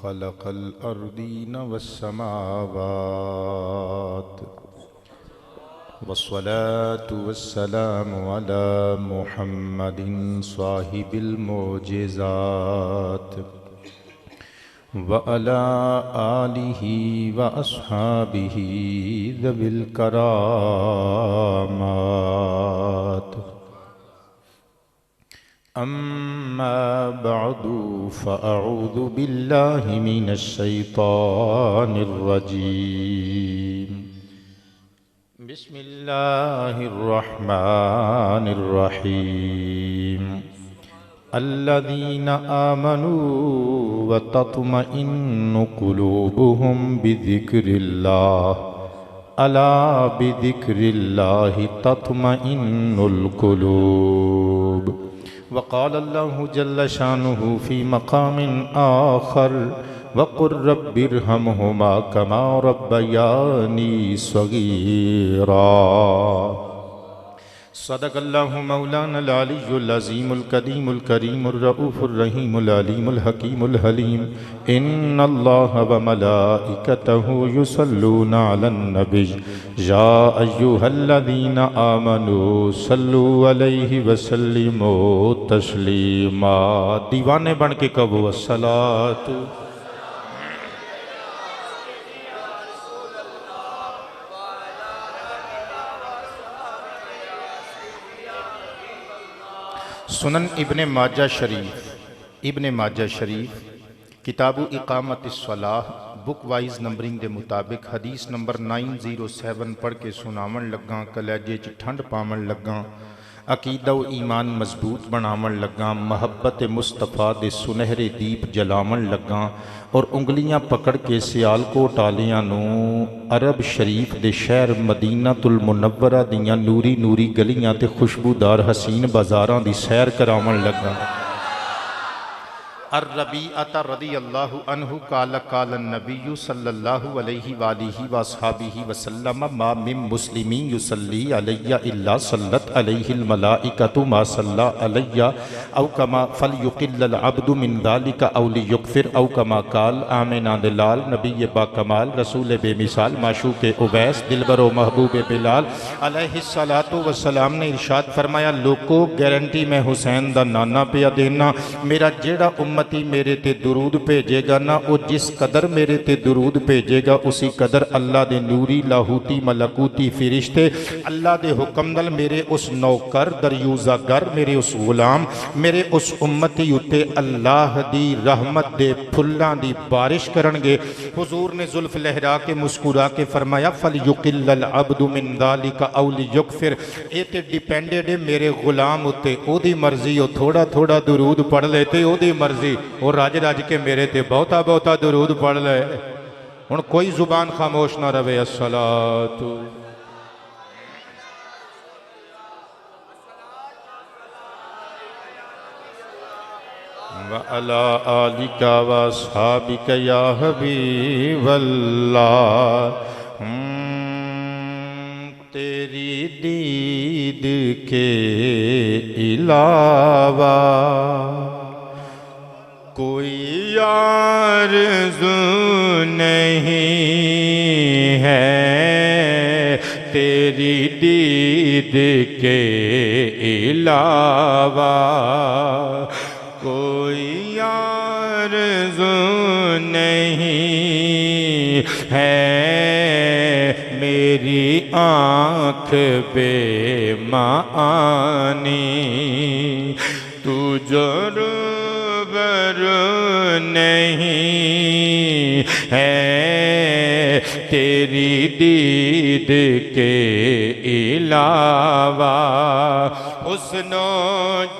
खलक़ल अर्दीन वस्समावात वस्सलातु वस्सलामु अला मुहम्मदिन साहिबिल मोजेज़ात व अला आलिही व अस्हाबिही ज़विल करामात। अम्मा बअदु फ़अऊज़ु बिल्लाहि मिनश शैतानिर रजीम। बिस्मिल्लाहिर रहमानिर रहीम। अल्लज़ीना आमनू व तत्मइन्नु क़ुलूबुहुम बिज़िक्रिल्लाह अला बिज़िक्रिल्लाहि तत्मइन्नुल क़ुलूब। वक़ाल अल्लाहु जल्ल शानुहु फ़ी मक़ामिन आख़र वक़ुर रब्बिरहमहुमा कमा रब्बयानी सग़ीरा। सदक़ल्लाहु मौलानल अलियुल अज़ीमुल कदीमुल करीमुर रऊफ़ुर रहीमुल अलीमुल हकीमुल हलीम। इन्नल्लाह व मलाइकतहु युसल्लूना अलन नबी या अय्युहल्लज़ीना आमनू सल्लु अलैहि व सल्लिमू तस्लीमा। दीवाने बन के कहो अस्सलातु सुनन इब्ने माजा शरीफ किताबु इकामतिस्सलाह बुक वाइज नंबरिंग के मुताबिक हदीस नंबर 907 पढ़ के सुनावन लगा। कलेजे च ठंड पावन लगा, अकीदा व ईमान मजबूत बनावन लगा, महब्बत मुस्तफ़ा दे सुनहरे दीप जलावन लगा और उंगलियां पकड़ के सियालकोट आलियां नूं अरब शरीफ दे शहर मदीनातुल मुनव्वरा दियां नूरी नूरी गलियां ते खुशबूदार हसीन बाजारां दी सैर करावन लगा। अर्रबीअता रज़ियल्लाहु अन्हु काल काल नबी सल्लल्लाहु अलैहि वालिहि वसहबिहि वसल्लम मा मिन मुस्लिमीन युसल्ली अलैया इल्ला सल्लत अलैहिल मलाइकतु मा सल्ला अलैया औ कमा फलयुक़िल्लल अब्दु मिन ज़ालिका औ लियुग़फ़िर औ कमा काल। आमिना दिलाल नबी बाकमाल रसूल बेमिसाल माशूक़े उवैस दिलबरो महबूब बिलाल अलैहिस्सलातु वस्सलाम ने इरशाद फरमाया, लोको गारंटी मैं हुसैन दा नाना पिया देना। मेरा जेड़ा उम्मती मेरे ते दुरूद भेजेगा ना, वो जिस कदर मेरे ते दुरूद भेजेगा उसी कदर अल्लाह दे नूरी लाहूती मलकूती फिरिश्ते अल्लाह दे हुक्म नाल मेरे उस नौकर दरयूजा गर मेरे उस गुलाम मेरे उस उम्मती उत्ते अल्लाह दी रहमत दे फुल्लां दी बारिश करनगे। हुजूर ने जुल्फ लहरा के मुस्कुरा के फरमाया, फलयुक़िल्लल अब्दु मिन ज़ालिका औ लियुग़फ़िर। ये ते डिपेंडेड है मेरे गुलाम उत्ते, ओदी मर्जी ओ थोड़ा थोड़ा दुरूद पढ़ ले ते ओदी मर्जी और रज रज के मेरे ते बहुता बहुता दुरूद पढ़ ले। हुण कोई जुबान खामोश ना रहे। अस्सलातु व अला आलिका व अस्हाबिका या हबीबल्लाह। तेरी दीद के अलावा कोई आरज़ू नहीं है, तेरी दीद के अलावा कोई आरज़ू नहीं है। मेरी आँख बेमानी तू ज़रूर नहीं है, तेरी दीद के अलावा हुस्नो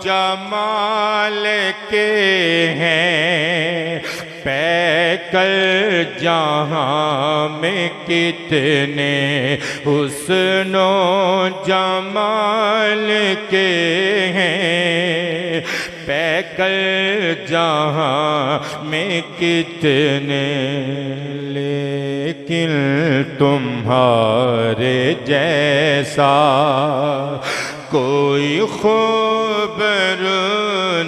जमाल के हैं पैकर जहाँ में कितने हुस्नो जमाल के हैं पैकर जहाँ में कितने, लेकिन तुम्हारे जैसा कोई ख़बर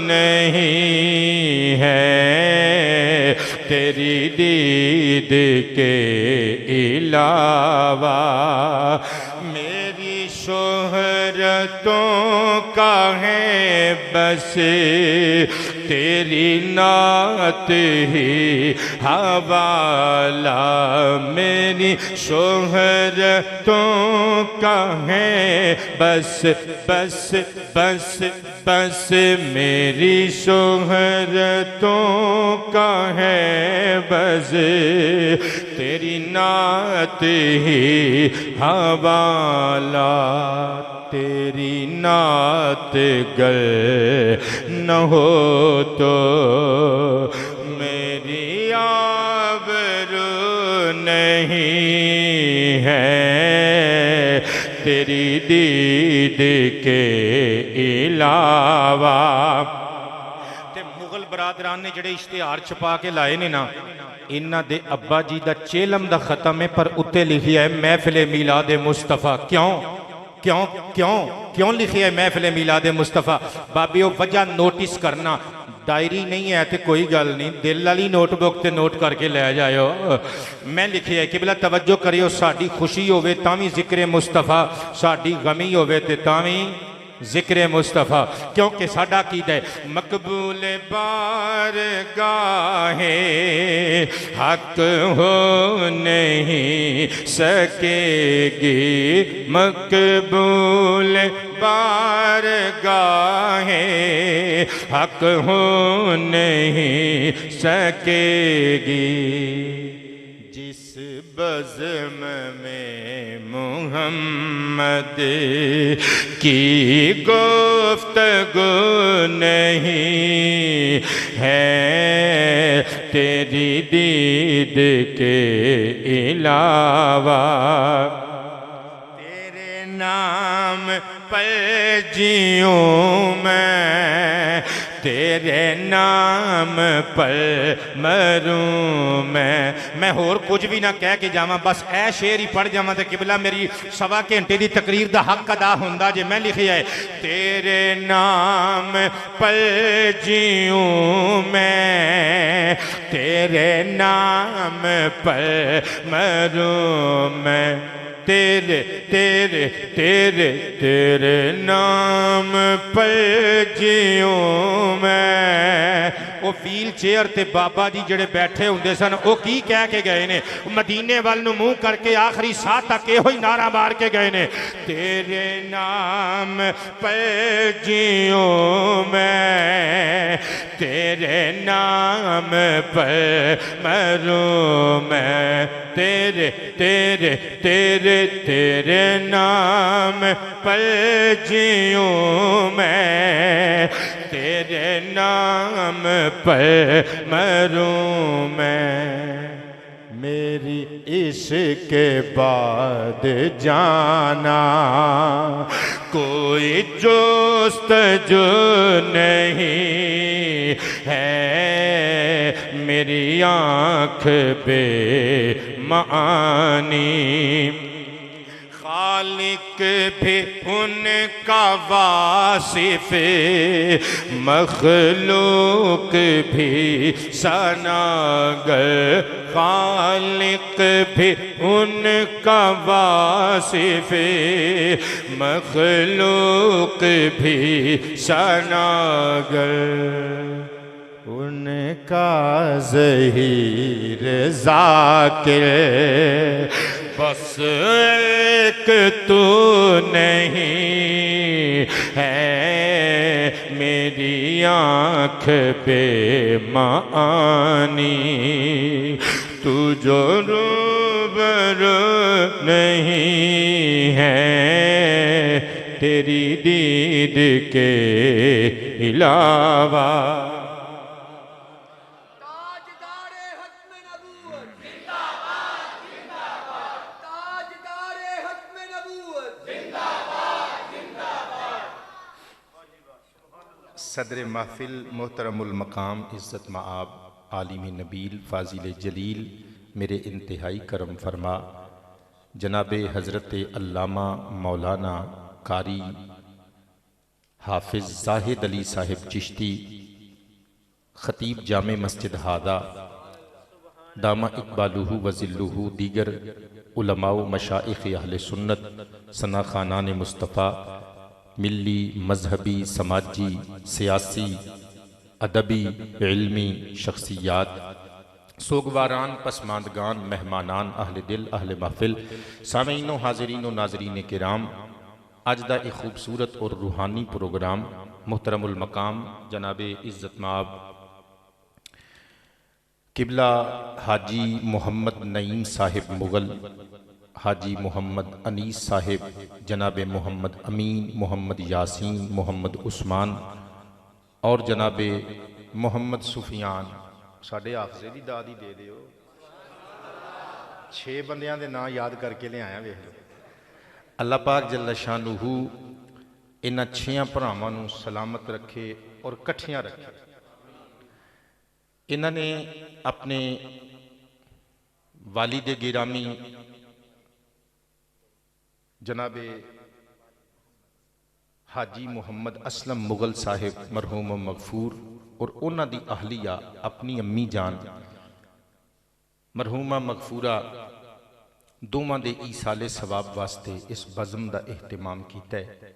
नहीं है, तेरी दीद के अलावा। मेरी शोहरतों का है बस तेरी नात ही हवाला। मेरी शोहरतों का है बस बस बस बस मेरी शोहरतों का है बस तेरी नात ही हवाला। तेरी नात गर न हो तो मेरी आबरू नहीं है तेरी दीद के अलावा। ते मुगल बरादरान ने जिहड़े इश्तिहार छपा के लाए ने ना, इन्हां दे अब्बा जी दा चेलम दा खत्म है पर उत्ते लिखिया है महफिल मिलाद मुस्तफ़ा। क्यों क्यों क्यों क्यों लिखी है महफिल मिलाद मुस्तफ़ा? बाबियो वजह नोटिस करना, डायरी नहीं है तो कोई गल नहीं, दिल वाली नोटबुक ते नोट करके ले जाओ। मैं लिखी है कि बिला तवज्जो करियो, साड़ी खुशी होवे तावी जिक्र मुस्तफ़ा, साड़ी गमी होवे ते तावी जिक्र मुस्तफ़ा। क्योंकि साडा कीदा है मकबूल बारगाहे हक हो नहीं सकेगी। मकबूल बारगाहे हक हो नहीं सकेगी। जिस बज़्म में मोहम्मद की गुफ्तगू नहीं है तेरी दीद के अलावा। तेरे नाम पर जीऊं मैं, तेरे नाम पर मरूं मैं होर कुछ भी ना कह के जावां, बस ऐ शेर ही पढ़ जावां ते किबला मेरी सवा घंटे की तकरीर दा हक अदा हुंदा जे। मैं लिखिया है तेरे नाम पर जीऊं मैं, तेरे नाम पर मरूं मैं। तेरे तेरे तेरे तेरे नाम पर जीऊं मैं। वो व्हील चेयर ते बाबा जी जड़े बैठे होंदे सन वो की कह के गए ने? मदीने वाल नूं मुंह करके आखिरी साह तक इहो ही नारा मार के गए ने, तेरे नाम पर जीऊं मैं, तेरे नाम पर मरूं मैं। तेरे तेरे तेरे तेरे नाम पर जीऊं मैं, तेरे नाम पर मरूं मैं। मेरी इश्क के बाद जाना कोई जोस्तजू नहीं है, मेरी आँख पे मानी। खालिक भी उनका वासिफ, मखलूक भी सनागर। खालिक भी उनका वासिफ, मखलूक भी सनागर। उनका ज़हीर ज़ाकिर बस एक तू नहीं है, मेरी आँख पे मानी। तू जो रूबरू नहीं है तेरी दीद के अलावा। सदर महफिल मोहतरमुल मकाम इज़्ज़त मआब आलिम नबील फ़ाज़िल जलील मेरे इंतहाई करम फरमा जनाब हज़रत अल्लामा मौलाना कारी हाफिज़ ज़ाहिद अली साहिब चिश्ती ख़तीब जामे मस्जिद हादा दामा इकबालुहु वज़िल्लुहु दीगर उलमाओ मशाइख़ अहले सुन्नत सना खानान मुस्तफ़ा मिल्ली मजहबी समाजी सियासी अदबी इल्मी शख्सियात सोगवारान पसमानदगान मेहमानान अहले दिल अहले महफिल सामीन हाज़रीन नाज़रीन किराम अज दा एक खूबसूरत और रूहानी प्रोग्राम मुहतरमुल मकाम जनाब इज़्ज़त माब किबला हाजी मोहम्मद नईम साहिब मुग़ल, हाजी मोहम्मद अनीस साहिब, जनाब मोहम्मद अमीन, मोहम्मद यासीन, मोहम्मद उस्मान और जनाब मोहम्मद सुफियान साढ़े हाफजे की दाद ही दे दिओ। 6 बंदियां दे नाम याद करके ले आया। वेख लो अल्लाह पाक जल्ल शानुहू इन्हां 6 भरावां नूं सलामत रखे और कट्ठियां रखे। इन्होंने अपने वालिद गिरामी जनाबे हाजी मोहम्मद असलम मुग़ल साहिब मरहूम मगफूर और उन्हां दी अहलिया अपनी अम्मी जान मरहूमा मगफूरा दोवां दे ईसाले सवाब वास्ते इस बज़म दा एहतमाम कीता है।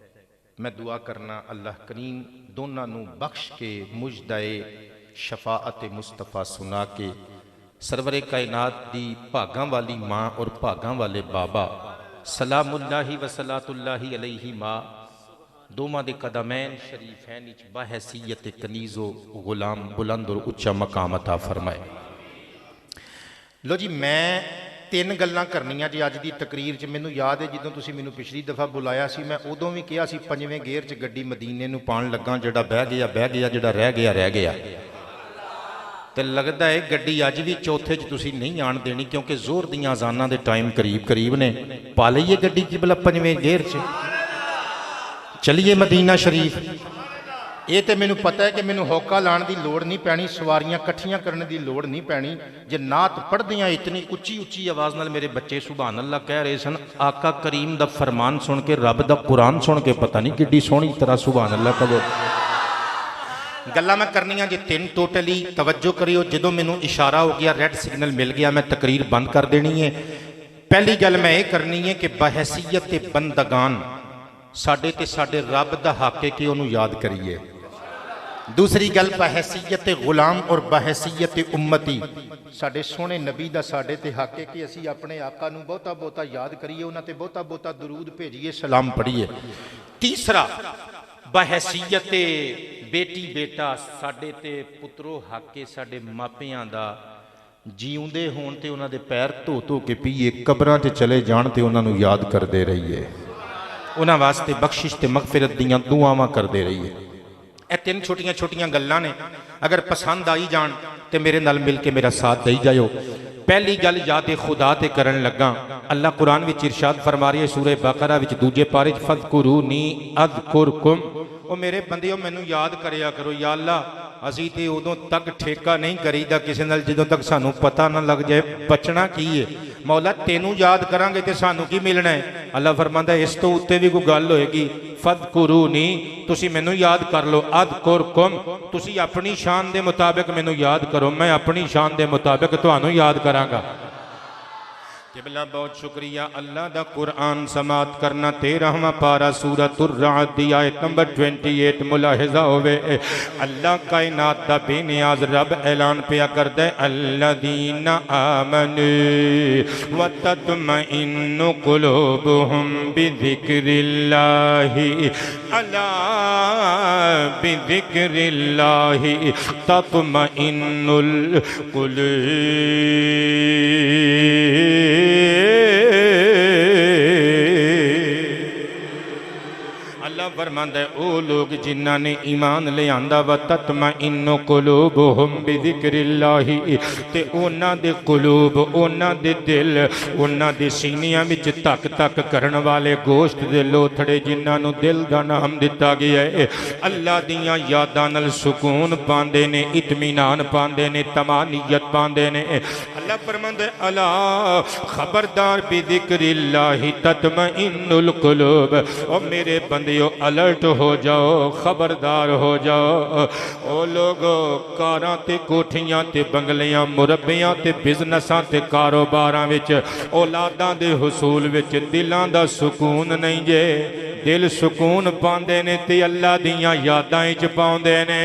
मैं दुआ करना अल्लाह करीम दोनों नूं बख्श के मुजदाए शफाअत मुस्तफ़ा सुना के सरवरे कायनात दी भागां वाली माँ और भागां वाले बाबा सलामुल्लाहि व सलातुल्लाहि अलैहि माँ दोवां दे कदमैन शरीफैन विच बहैसियत कनीज़ो गुलाम बुलंद और उच्चा मकाम अता फरमाए। लो जी मैं 3 गल्लां करनियां जी अज दी तकरीर च। मैनूं याद है जदों तुसीं मैनूं पिछली दफ़ा बुलाया सी मैं उदों भी कहा सी 5वें गेयर च गड्डी मदीने नूं पाण लगा, जिहड़ा बह गया जिहड़ा रह गया। तो लगता है गड्डी अज भी चौथे च तुसीं नहीं आण देनी क्योंकि जोर दियां अजानां दे टाइम करीब ने। पा लईए गड्डी की भला 5वें गेयर च चलिए मदीना शरीफ। ये तो मैनूं पता है कि मैनूं होका लाण की लोड़ नहीं पैनी, सवारियां कट्ठियां करने की लोड़ नहीं पैनी। जे नात पढ़दियां इतनी उच्ची उच्ची आवाज़ नाल मेरे बच्चे सुभान अल्लाह कह रहे सन, आका करीम दा फरमान सुन के रब दा कुरान सुन के पता नहीं किड्डी सोहनी तरह सुभान अल्लाह कहो। गल्लां मैं करनियां जे 3 टोटली तवज्जो करियो। जदों मैनूं इशारा हो गया रेड सिग्नल मिल गया मैं तकरीर बंद कर देनी है। पहली गल मैं ये करनी है कि बहैसियत बंदगान साडे ते साडे रब दा हक है कि उन्होंने याद करिए। दूसरी गल बहैसियत गुलाम और बहैसियत उम्मती साडे सोहने नबी दा साडे ते हक है कि असी अपने आका नूं बहुता बहुता याद करिए, उन्हां ते बहुता बहुता दरूद भेजिए, सलाम पढ़िए। तीसरा बहैसियत बेटी बेटा साडे ते पुत्रो हक है साडे मापियां दा जीउंदे होण ते उन्हां दे पैर धो धो के पीए, कबरां च चले जाण ते उन्हां नूं याद करदे रहिए, उन्हां वास्ते बख्शिश ते मगफिरत दीयां दुआवां करदे रहिए। ये 3 छोटियां छोटियां गल्लां ने, अगर पसंद आई जान तो मेरे नाल मिल के मेरा साथ दई जाओ। पहली गल याद खुदा ते करन लगा। अल्लाह कुरान विच इरशाद फरमा रही है सूरह बकरा विच दूजे पारे फज़कुरूनी अज़कुरकुम, ओ मेरे बंदियों मैनू याद करया करो। या अल्लाह असी तो उदों तक ठेका नहीं करीदा किसी नाल जदों तक सानू पता ना लग जाए बचना की है। मौला तेनू याद करांगे तो सानू की मिलना है। अल्लाह फरमांदा इस तो उत्ते भी कोई गल होएगी, फज़कुरूनी तुसी मैनू याद कर लो, अज़कुरकुम तुसी अपनी शान दे मुताबिक मैनू याद करो, मैं अपनी शान दे मुताबिक तुहानू याद करांगा। किबला बहुत शुक्रिया। अल्लाह दा कुरान समात करना 13वां पारा सूरतुर रअद दी आयत नंबर 28 मुलाहिजा होवे। अल्लाह कायनात दा बेनियाज रब ऐलान पिया करदा है, अल्लज़ीना आमनू व तत्मइन्नु कुलूबुहुम बिज़िक्रिल्लाहि अला बिज़िक्रिल्लाहि तत्मइन्नुल कुलूब। अल्लाह फरमांदा है ओ लोग जिन्हां ने ईमान ले आंदा व तत्मइन्नु कुलूबुहुम बिज़िक्रिल्लाहि ते उन्हां दे कुलूब उन्हां दे दिल उन्हां दे सीनियां विच धक धक करन वाले गोश्त दे लोथड़े जिन्हां नूं दिल दा नाम दिता गया है, अल्लाह दियां यादां नाल सुकून पांदे ने, इत्मीनान पांदे ने, तमानियत पांदे ने। अल्लाह फरमांदा है अला खबरदार बिज़िक्रिल्लाहि तत्मइन्नुल कुलूब, ओ मेरे बंदियो अलर्ट अलर्ट हो जाओ, खबरदार हो जाओ। ओ लोगो कारां ते कोठियां ते बंगलियां मुरब्बियां ते बिजनेसां ते कारोबारां विच औलादां दे हुसूल विच दिलां दा सुकून नहीं जे। दिल सुकून पांदे ने ते अल्लाह दियां यादां च पाउंदे ने।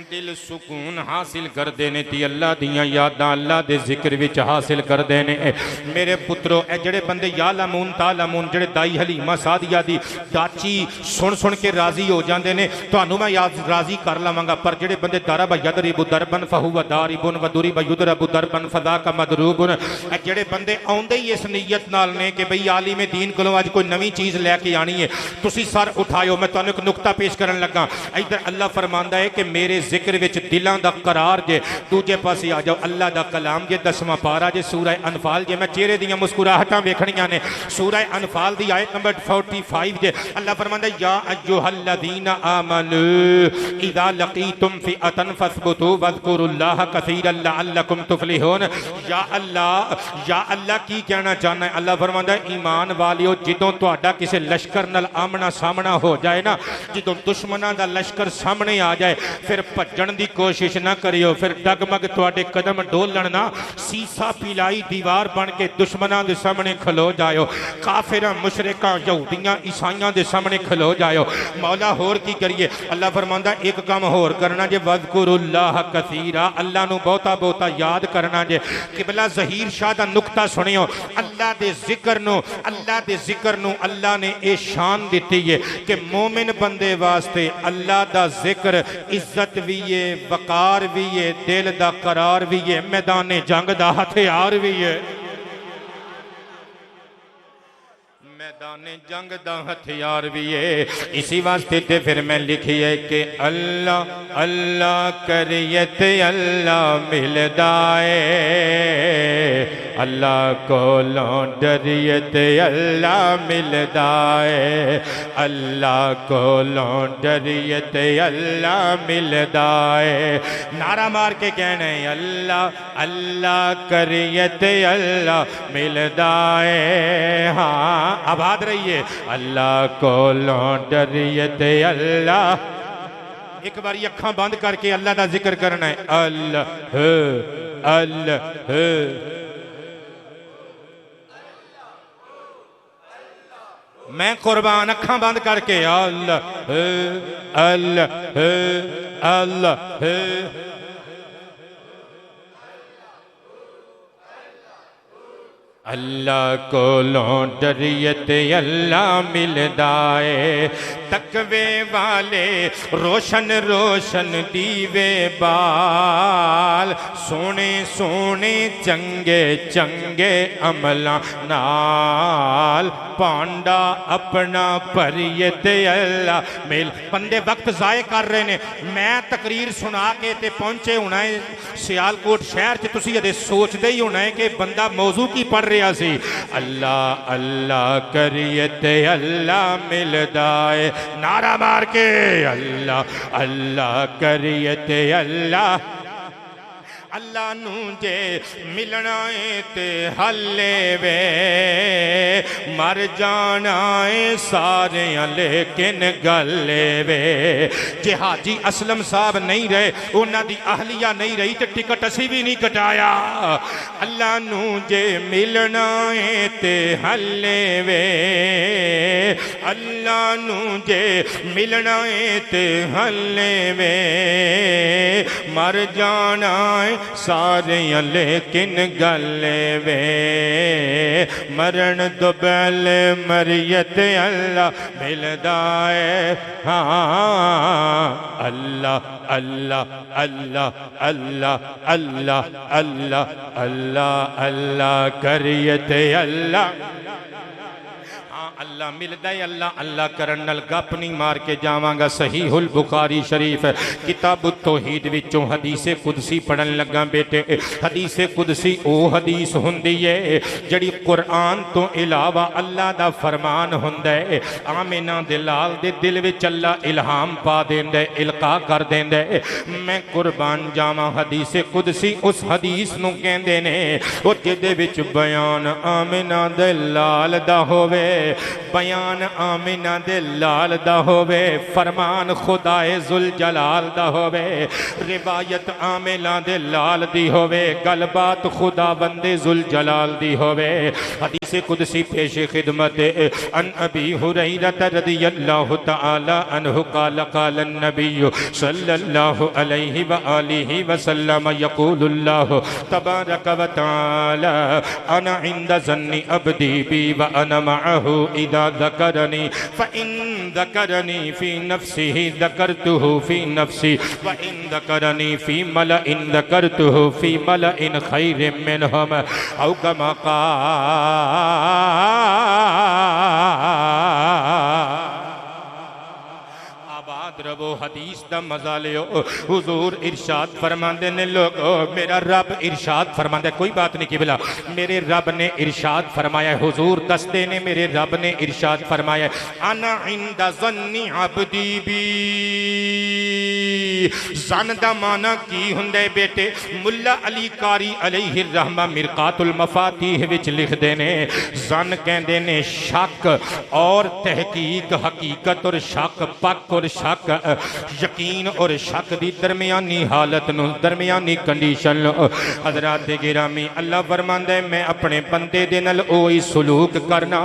दिल सुकून हासिल करते हैं तो अल्लाह दियां यादां अल्लाह दे जिक्र विच हासिल करते हैं। मेरे पुत्रो ए जड़े बंदे या लामून ता लामून जड़े दाई हलीमा सादिया दी दाची सुन सुन के राजी हो जाते हैं, तो मैं याद राजी कर लवांगा। पर जड़े बंदे दरब यदरिबु दरबन फहुव दारिबुन वदुरिब युदरबु दरबन फदा का मदरूबुन, ए जड़े बंदे आउंदे ही इस नीयत नाल ने कि बई आलिम दीन कोलों अज कोई नवी चीज़ लैके आनी है, तुसी सर उठाओ। मैं तुहानू एक नुकता पेश करन लगा। इधर अल्लाह फरमांदा है कि मेरे जिक्र विच दिलां दा करार जे। दूजे पासे आ जाओ, अल्लाह दा कलाम जे 10वां पारा जे सूरह अनफाल जे। मैं चेहरे दियां मुस्कुराहटां वेखणियां ने। सूरह अनफाल दी आयत नंबर 45 जे अल्लाह फरमांदा या अय्युहल्लज़ीना आमनू इज़ा लक़ीतुम फ़िअतन फ़स्बुतू वज़कुरुल्लाह कसीरन लअल्लकुम तुफ़लिहून। या अल्लाह की कहना चाहना है? अल्लाह फरमांदा ईमान वालियो, जिदों तुहाडा किसी लश्कर नाल आमना सामना हो जाए ना, जिदों दुश्मनां दा लश्कर सामने आ जाए, फिर भज्जण दी कोशिश ना करियो, फिर डगमग तुहाडे कदम डोलन ना, सीसा पिलाई दीवार बन के दुश्मनां दे सामने खलो जाओ, काफिरां मुशरिकां यहूदियां ईसाइयां दे सामने खलो जाओ। मौला होर की करिए? अल्लाह फरमांदा एक काम होर करना जे, वज़कुरुल्लाह कसीरा, अल्लाह नू बहुता बहुता याद करना जे। किबला ज़हीर शाह दा नुक्ता सुनियो। अल्लाह दे जिक्र नू अल्लाह ने ये शान दी है कि मोमिन बंदे वास्ते अल्लाह दा जिक्र इज्जत भी है, वकार भी है, दिल दा करार भी है, मैदान जंग दा हथियार भी है। मैदान जंग दा हथियार भी है। इसी वास्ते ते फिर मैं लिखी है कि अल्लाह अल्लाह करिए ते अल्लाह मिलदा है, अल्लाह कोलों डरिए ते अल्लाह मिलदा है, अल्लाह कोलों डरिए ते अल्लाह मिलदा है। नारा मार के कहना है अल्लाह अल्लाह करिए ते अल्लाह मिलदा है। हाँ आबाद रहिए। अल्लाह कोलों डरिए ते अल्लाह। एक बारी अखां बंद करके अल्लाह का जिक्र करना है। अल्लाह अल्लाह मैं कुर्बान, अखां बंद करके अल्लाह अल्लाह अल्लाह। अल्लाह कोलों डरिए ते अल्लाह मिलदा है। तकवे वाले रोशन रोशन दीवे बाल, सोने सोने चंगे चंगे अमला नाल, पांडा अपना भरिए ते अल्लाह मिल। बंदे वक्त जाए कर रहे ने। मैं तकरीर सुना के ते पहुंचे होना है सियालकोट शहर च, तुसी अदे सोचते ही होना है कि बंदा मौजू की पढ़ रहा सी। अल्लाह अल्लाह करिए ते अल्लाह मिलदा है। नारा मार के अल्लाह अल्लाह करिए ते अल्लाह। अल्लाह नू जे मिलना है ते हले वे, मर जाना है सारे लेकिन गले वे। जे हाजी असलम साहब नहीं रहे, उन्हां दी अहलिया नहीं रही, तो टिकट असी भी नहीं कटाया। अल्लाह नू जे मिलना है ते हले वे, अल्लाह नू जे मिलना है ते हले वे, मर जाना है सारे लेकिन गले वे। मरण तो पहले मरियत अल्लाह मिलदा है। हाँ अल्लाह अल्लाह अल्लाह अल्लाह अल्लाह अल्लाह अल्लाह अल्लाह करियत अल्लाह। अल्लाह मिलदा है। अल्लाह अल्लाह करन नाल गप नहीं मार के जावांगा। सहीहुल बुखारी शरीफ किताबुत तौहीद विचों हदीसे कुदसी पढ़न लगा बेटे। हदीसे कुदसी ओ हदीस हुंदी है जड़ी कुरान तो इलावा अल्लाह दा फरमान हुंदा है। आमिना दे लाल दे दिल विच अल्लाह इल्हाम पा देंदा है, इल्का कर देंदा है। मैं कुर्बान जावां, हदीसे कुदसी उस हदीस नूं कहंदे ने ओ जिहदे विच बयान आमिना दे लाल दा होवे। बयान आमिना दे लाल दा होवे, फरमान खुदाए जुल जलाल दा होवे, रिवायत आमिना दे लाल दी होवे, गलबात खुदा बंदे जुल जलाल दी होवे। हदीस कुदसी पेश खिदमत अन अबी हुरैरा रज़ियल्लाहु तआला अन्हु क़ाल क़ाल नबी सल्लल्लाहु अलैहि व आलिहि वसल्लम यक़ूलुल्लाहु तबारक व तआला अना इंद ज़न्नि अब्दी बी व अना मअहु इज़ा ज़करनी फ़इन ज़करनी फ़ी नफ़्सिही ज़करतुहु फ़ी नफ़्सी व इन ज़करनी फ़ी मलइन ज़करतुहु फ़ी मलइन खैरिम मिनहुम औ कमा आबाद रवो। हदीस दा मजा लियो। हुजूर इरशाद फरमांदे ने लोगो, मेरा रब इरशाद फरमांदा, कोई बात नहीं किबला, मेरे रब ने इरशाद फरमाया। हुजूर दसदे ने मेरे रब ने इरशाद फरमाया, अना इंदा ज़न्नि अब्दी बी। ज़न दा माना की हुंदे बेटे? मुल्ला अली कारी अलैहि रहमा मिरकातुल मफातीह विच लिखदे ने, ज़न कहंदे ने शक और तहकीक, हकीकत और शक, पक और शक, यकीन और शक दी दरमियानी हालत नु, दरमियानी कंडीशन नु। हज़रात गिरामी, अल्लाह फरमांदा है मैं अपने बंदे दे नाल ओही सलूक करना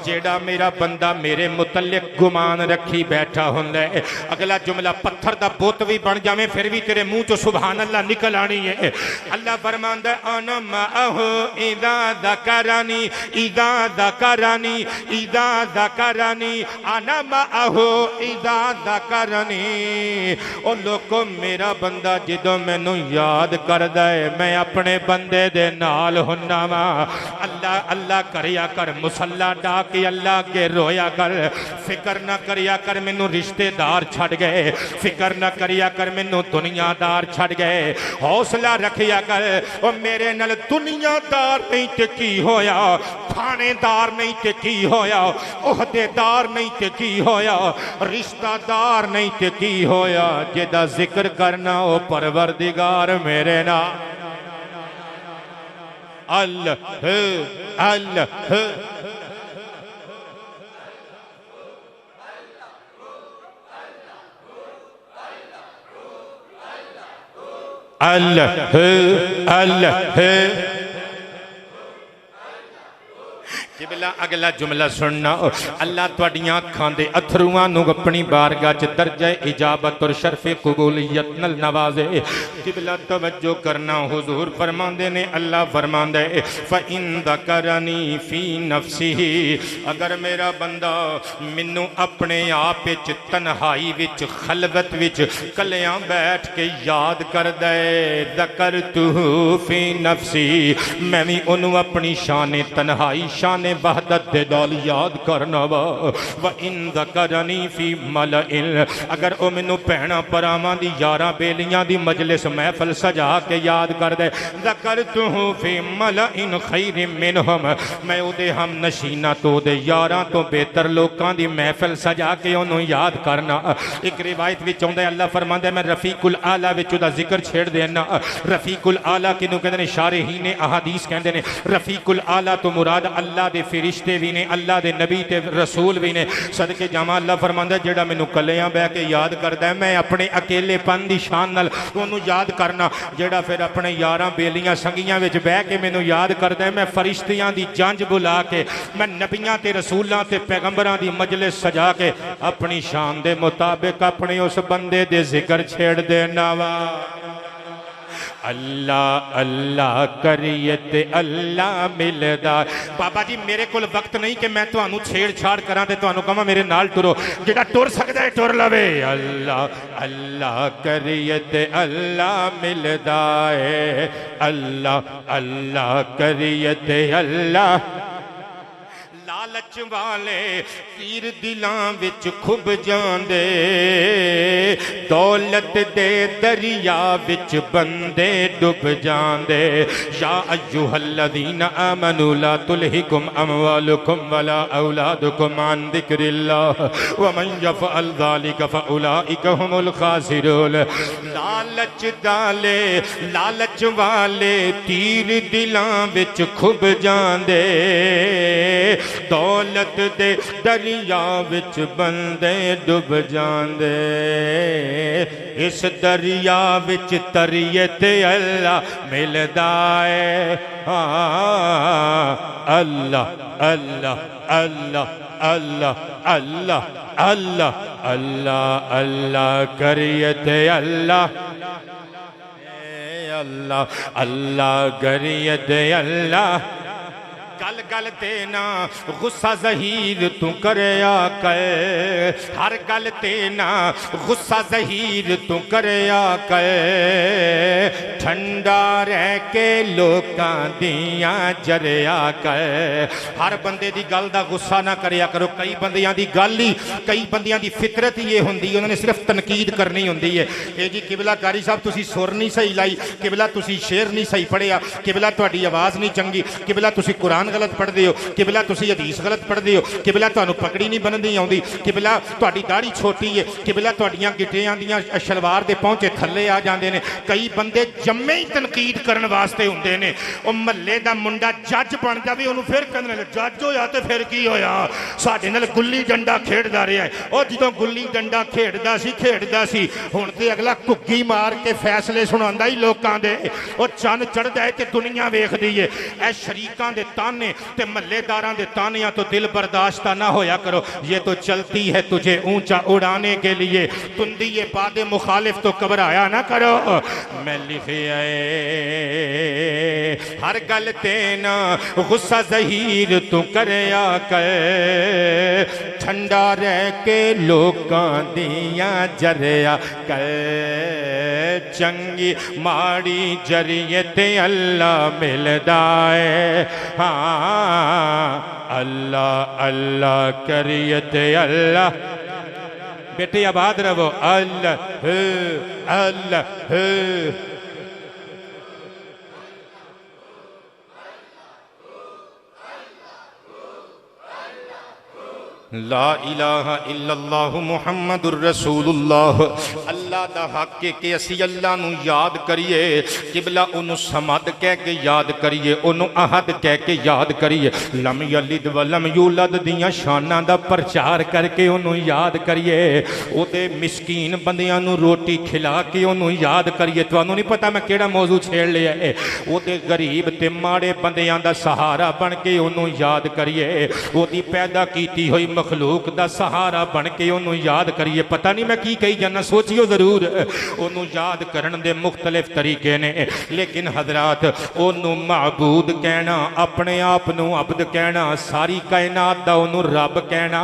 जेड़ा मेरा बंदा मेरे मुतल्लिक गुमान रखी बैठा हुंदा है। अगला जुमला पत्थर दा बुत भी बन जावे फिर भी तेरे मुंह चो सुभान अल्लाह निकल आनी है। अल्लाह फरमांदा अना माअहु इज़ा ज़करनी इज़ा ज़करनी इज़ा ज़करनी अना माअहु इज़ा ज़करनी। ओ लोगो, मेरा बंदा जदों मैनू याद करदा है मैं अपने बंदे दे नाल हुन्ना वा। अल्लाह अल्लाह करिया कर, मुसल्ला डा के अल्लाह के रोया कर, फिक्र ना करिया कर मैनू रिश्तेदार छड़ गए, फिक्र ना करिया कर मैनू दुनियादार छड़ गए, हौसला रखिया कर। ओ मेरे नाल दुनियादार नहीं ते की होया, थानेदार नहीं ते की होया, ओहदेदार नहीं ते की होया, रिश्तेदार नहीं ते की होया, जेदा जिक्र करना ओ परवरदिगार मेरे ना अल्लाह अल्लाह अल्लाह अल्लाह। जिबला अगला जुमला सुनना, अल्लाह तुहाडियां अखां दे अथरूआं नूं अपनी बारगाह च दर्जा इजाबत और शर्फे कबूलियत नाल नवाजे। जिबला तवज्जो करना, हुजूर फरमांदे ने, अल्लाह फरमांदा है फ़इन ज़करनी फ़ी नफ़्सिही, अगर मेरा बंदा मैनू अपने आप विच तन्हाई विच खलवत विच कलियां बैठ के याद करदा है, ज़करतुहु फ़ी नफ़्सी, मैं भी उन्होंने अपनी शान तन्हाई शान वहदत दे नाल याद करना वा। व इन ज़करनी फ़ी मलइन, अगर ओ मैनू भैणां भरावां दी यारां बेलियां दी मजलिस महफिल सजा के याद कर दे, ज़करतुहु फ़ी मलइन खैरिम मिनहुम, मैं उहदे हम नशीना तो दे यारां तो बेहतर लोकां दी महफिल सजा के उहनूं याद करना। एक रिवायत विच आउंदा है, अल्लाह फरमांदा है मैं रफ़ीकुल आला विच उहदा जिक्र छेड़ देना। रफ़ीकुल आला किनू कहंदे ने? शारिहीन अहादीस कहंदे ने रफ़ीकुल आला तो मुराद अल्लाह दे फिरिश्ते भी ने, अल्लाह दे नबी ते रसूल भी ने। सदके जामा, अल्लाह फरमांदा जेड़ा मैनू कलियां बह के याद करदा है, मैं अपने अकेलेपन दी शान नाल ओनू याद करना। जेड़ा फिर अपने यारां बेलियां संगियां विच बह के मैनू याद करदा है, मैं फरिश्तियां दी जंज बुला के, मैं नबियां ते रसूलां ते पैगंबरां दी मजलिस सजा के अपनी शान दे मुताबिक अपने उस बंदे दे जिक्र छेड़ देना वा। अल्लाह अल्लाह करिए ते अल्लाह मिलदा। बाबा जी मेरे कोल वक्त नहीं कि मैं तुहानू छेड़छाड़ करा ते तुहानू कहां मेरे नाल टुरो, जेड़ा टुर सकदा है टुर लवे। अल्लाह अल्लाह करिए ते अल्लाह मिलदा है, अल्लाह अल्लाह करिए ते अल्लाह। लालच वाले तीर दिलां विच खुब जांदे, दौलत दे दरिया विच बंदे डुब जांदे। या अय्युहल्लज़ीना आमनू ला तुल्हिकुम अमवालुकुम वला औलादुकुम अन ज़िक्रिल्लाह व मन यफ़अल ज़ालिका फ़उलाइका हुमुल ख़ासिरून। लालच वाले तीर दिलां विच खुब जांदे, दौलत दौलत दे दरिया विच बंदे डुब जांदे इस दरिया विच तरिए ते अल्लाह मिलदा है अल्लाह अल्लाह अल्लाह अल्लाह अल्लाह अल्लाह अल्लाह अल्लाह करिए ते अल्लाह अल्लाह अल्लाह करिए ते अल्लाह गल गल ते ना गुस्सा ज़हीर तू करया कर हर गल ते ना गुस्सा ज़हीर तू करया कर ठंडा रह के लोकां दियां जरिया कर हर बंदे दी गल दा गुस्सा ना करया करो कई बंदियां दी गल ही कई बंदियां दी फितरत ही ये हुंदी उन्होंने सिर्फ तनकीद करनी हुंदी है ये जी किबला कारी साहब तुसी सुर नहीं सही लाई किबला तुसी शेर नहीं सही पढ़िया किबला तुहाडी आवाज़ नहीं चंगी किबला तुसी कुरान गलत पढ़ते हो किबला तुसी हदीस गलत पढ़ते हो किबला तुहानू पगड़ी नहीं बननी आउंदी किबला तुहाडी दाढ़ी छोटी है किबला तुहाडियां गिट्टियां दियां शलवार दे पहुंचे थल्ले आ जांदे ने कई बंदे जम्मे ही तनकीद करन वास्ते हुंदे ने ओ महल्ले दा मुंडा जज बन जावे ओनू फिर कहंदे ने जज होया ते फिर की होया साडे नाल गुल्ली डंडा खेडदा रहा है ओ जदों गुल्ली डंडा खेडदा सी हुण ते अगला घुग्गी मार के फैसले सुणांदा ही लोकां दे ओ चन चढ़दा है ते दुनिया वेखदी है ए शरीकां दे ताने ते महल्लेदारां दे तानियां तो दिल बर्दाश्त ना होया करो ये तो चलती है तुझे ऊंचा उड़ाने के लिए तुंदी ये बातें मुखालिफ तो घबराया ना करो मैं लिखे हर गल ते ना गुस्सा ज़हीर तू करया कर ठंडा रह के लोकां दियां जरिया कर चंगी माड़ी जरिए ते अल्लाह मिलदा है अल्लाह अल्लाह करिए ते अल्लाह बेटे आबाद रहो अल्लाह अल्लाह ला इलाहा इल्लल्लाह मुहम्मदुर रसूलुल्लाह अल्लाह दा हक है कि असी अल्लाह नू याद करिए किबला ओनू समद कह के याद करिए ओनू अहद कह के याद करिए लम यलिद व लम यूलद दियां शानां दा प्रचार करके ओनू याद करिए ओदे मिस्कीन बंदियां नू रोटी खिला के ओनू याद करिए तुहानू नहीं पता मैं केड़ा मौजू छेड़ लिया है ओदे गरीब ते माड़े बंदियां दा सहारा बन के ओनू याद करिए ओदी पैदा कीती होई मखलूक दा सहारा बन के ओनू याद करिए पता नहीं मैं की कही जाना सोचियो जरूर ओनू याद करन दे मुख्तलिफ तरीके ने लेकिन हजरात ओनू महबूद कहना अपने आप नू अब्द कहना सारी कायनात दा ओनू रब कहना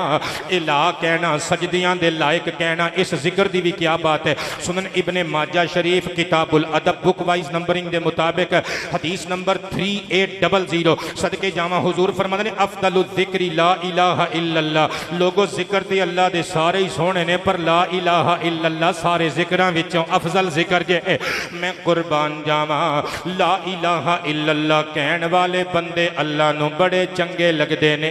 इला कहना सजदियां दे लायक कहना इस जिक्र दी भी क्या बात है सुनन इब्ने माजा शरीफ किताबुल अदब बुक वाइज नंबरिंग दे मुताबिक हदीस नंबर 3800 सदके जावा हुजूर फरमाते ने अफदलुल ज़िक्री ला इलाहा इल्लल्लाह लोगो जिक्र ते अल्लाह दे सारे ही सोहने ने पर ला इलाहा इल्लल्लाह सारे जिक्रां विचों अफजल जिक्र जे मैं कुर्बान जावा ला इलाहा इल्लल्लाह कहन वाले बंदे अल्लाह नू बड़े चंगे लगदे ने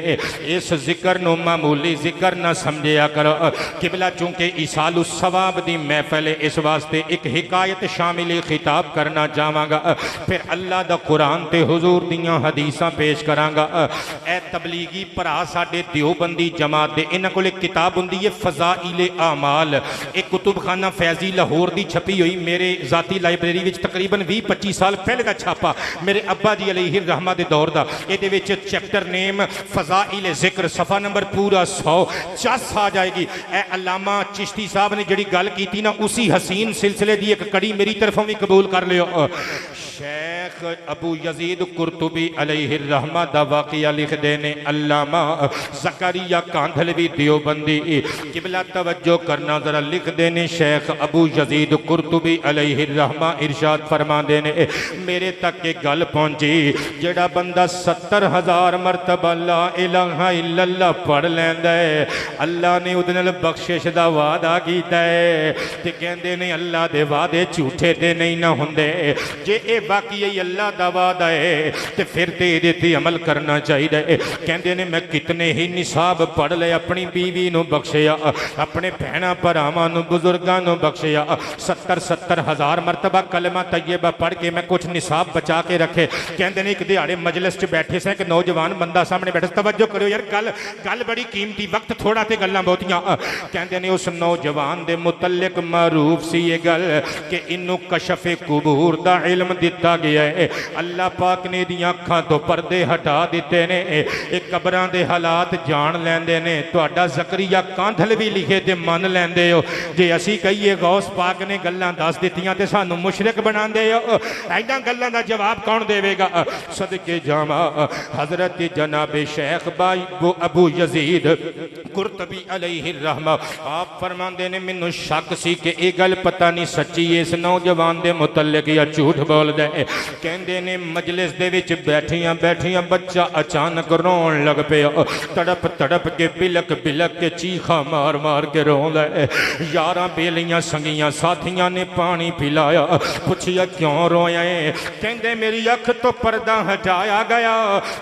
इस जिक्र नू मामूली जिक्र ना समझिया करो किबला चूंकि इसालुस सवाब दी महफिल इस वास्ते एक हिकायत शामिल खिताब करना चाहांगा फिर अल्लाह दा कुरान ते हुजूर दियां हदीसां पेश करांगा ए तबलीगी भरा साडे देवबंदी जमात दे इन्हां कोल एक किताब हुंदी है फज़ाइले आमाल एक कुतुबखाना फैजी लाहौर दी छपी हुई मेरे जाती लाइब्रेरी विच तकरीबन 20-25 साल पहले का छापा मेरे अब्बा जी अलैहि रहमा दे दौर दा इहदे विच चैप्टर नेम फज़ाइले ज़िक्र सफ़ा नंबर पूरा 100 चस आ जाएगी ए अल्लामा चिश्ती साहब ने जिहड़ी गल कीती ना उसी हसीन सिलसिले दी एक कड़ी मेरी तरफों भी कबूल कर लियो शेख अबू यजीद कुर्तुबी अलैहि रहमा दा वाक़िया लिख देने अल्लामा ज़करिया कांधलवी देवबंदी किबला तवज्जो करना जरा लिख देने शेख अबू यजीद कुर्तुबी अलैहि रहमा इरशाद फरमा देने मेरे तक एक गल पहुंची जेड़ा बंदा 70,000 मरतबा ला इलाहा इल्लल्लाह पढ़ लैंदा है अल्लाह ने उहदे नाल बख्शिश दा वादा कीता है ते कहंदे ने अल्लाह दे वादे झूठे ते नहीं ना हुंदे जे ए बाकी यही अल्लाह दा वादा है तो फिर तो ये अमल करना चाहिए कहते ने मैं कितने ही निसाब पढ़ ले, अपनी बीवी नूं बख्शिया, अपने भैणां भरावां नूं बुजुर्गां नूं बख्शिया। 70-70 हज़ार मरतबा कलमा तैयबा पढ़ के मैं कुछ निसाब बचा के रखे। कहते ने एक दिहाड़े मजलिस च बैठे से, एक नौजवान बंदा सामने बैठा, तवज्जो करो यार, गल बड़ी कीमती, वक्त थोड़ा ते गल्लां बहुतियां। कहते ने उस नौजवान दे मुतल्लिक मारूफ सी ये गल कि इनू कशफे कुबूर दा इल्म दिता गया है। अल्लाह पाक ने दियां अखां तो पर्दे हटा दिते ने, एक कबरां दे हालात जान लैंदे ने। तुहाडा ज़करिया कांधल भी लिखे ते मन लैंदे हो, जे असी कहिए गौस पाक ने गल्लां दस दित्तियां ते सानू मुशरिक बनांदे हो। ऐदां गल्लां दा जवाब कौन देवेगा? सदके जावा हजरत जनाब शेख बाई अबू यजीद कुरतबी अलैहि रहमा आप फरमांदे ने, मैनू शक सी कि यह गल पता नहीं सच्ची इस नौजवान दे मुतल्लिक या झूठ बोलदा है। कहंदे ने मजलिस दे विच बैठियां बैठियां बच्चा अचानक रोन लग पिया, तड़प तड़प के बिलक बिलक के चीखा मार मार के रोंदा है। यारां बेलियां संगियां साथियां ने पानी पिलाया, पुछिया क्यों रोया है? कहंदे मेरी अख तो पर्दा हटाया गया,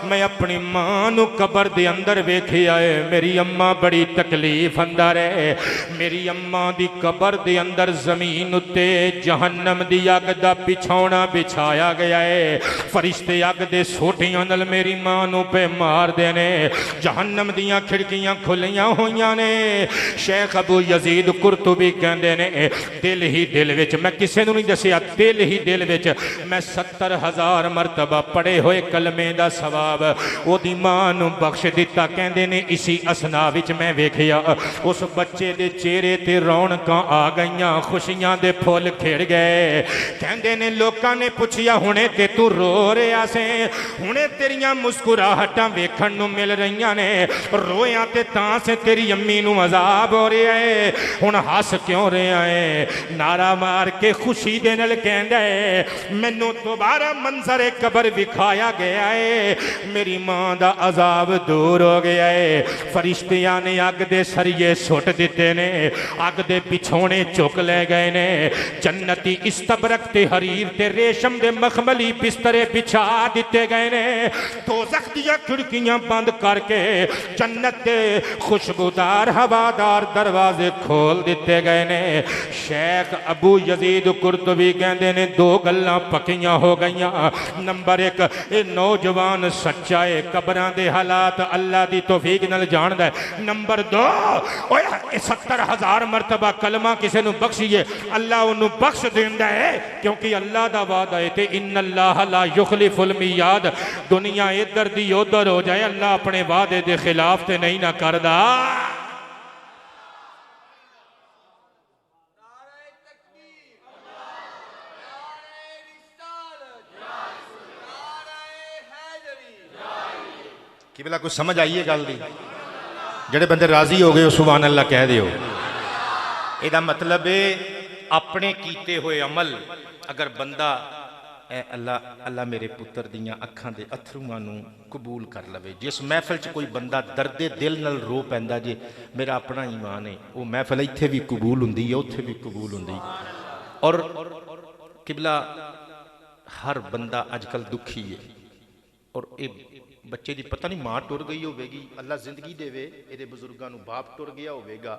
मैं अपनी मां नू कबर दे अंदर वेखिया है। मेरी अम्मा बड़ी तकलीफ अंदर है, मेरी अम्मा दी कबर दे अंदर जमीन उत्ते जहन्नम दी अग दा बिछौना बिछाया गया है। फरिश्ते अग दे सोटियां नाल मेरी मां नू पे मार देने, जहन्नम दियां खिड़कियां खुलियां होइयां ने। शेख अबू यजीद कुरतुबी कहंदे ने, दिल ही दिल विच, मैं किसी नू नहीं दसिया, दिल ही दिल विच मैं 70,000 मरतबा पढ़े हुए कलमे दा सवाब ओदी मां नू बख्श दिता। कहंदे ने इसी असना विच मैं वेखिया उस बच्चे दे चेहरे ते रौनकां आ गईयां, खुशियां दे फुल खिड़ गए। कहंदे ने लोकां ने पुछिया हुणे ते तू रो रहा से, हुणे तेरियां मुस्कुराहटां वेखण नू मिल रहीआं ने, रोया ते तां से तेरी अम्मी नू अजाब हो रहा है, हुण हस क्यों रहा है? नारा मार के खुशी दे नाल कहंदा है, मैनू दोबारा मंजर कबर विखाया गया है, मेरी मां दा अजाब दूर हो गया है। फरिश्तियां ने अग दे सरिये सुट दिते ने, अग दे बिछोने चुक ले गए ने, जन्नती इस्तबरक ते हरीर ते रेशम दे मखमली बिस्तरे बिछा दिते गए ने, दोज़ख दियां खिड़कियां बंद करके जन्नत दे खुशबूदार हवादार दरवाजे खोल दिते गए ने। शेख अबू यजीद कुरतुबी कहंदे ने दो गल्लां पक्कियां हो गईयां। नंबर एक, ये नौजवान सच्चा है, कबरां दे हालात अल्लाह दी तौफीक नाल जानदा है। नंबर दो, 70,000 मरतबा कलमा किसी नू बख्शिए अल्लाह उन्होंने बख्श देंदा है, क्योंकि अल्लाह दा वादा है ते इन्नल्लाह ला युखलिफुल मियाद। दुनिया इधर दी उधर हो जाए, अल्लाह अपने वादे दे खिलाफ ते नहीं ना करदा। कि बिला कुछ समझ आई है गल दी? जेड़े बंदे राजी हो गए सुभान अल्लाह कह दियो। ਇਹਦਾ मतलब है अपने कीते हुए अमल अगर बंदा अल्लाह अल्लाह मेरे पुत्र दियां अखां दे अथरूआं नूं कबूल कर लवे। जिस महफिल च कोई बंदा दर्दे दिल नाल रो पैंदा जे मेरा अपना ईमान है, वो महफिल इत्थे भी कबूल हुंदी है, उत्थे भी कबूल हुंदी। और किबला हर बंदा अजकल दुखी है, और ये बच्चे की पता नहीं मां टुर गई होगी, अल्लाह जिंदगी देवे, ये बुजुर्गों को बाप टुर गया होगा,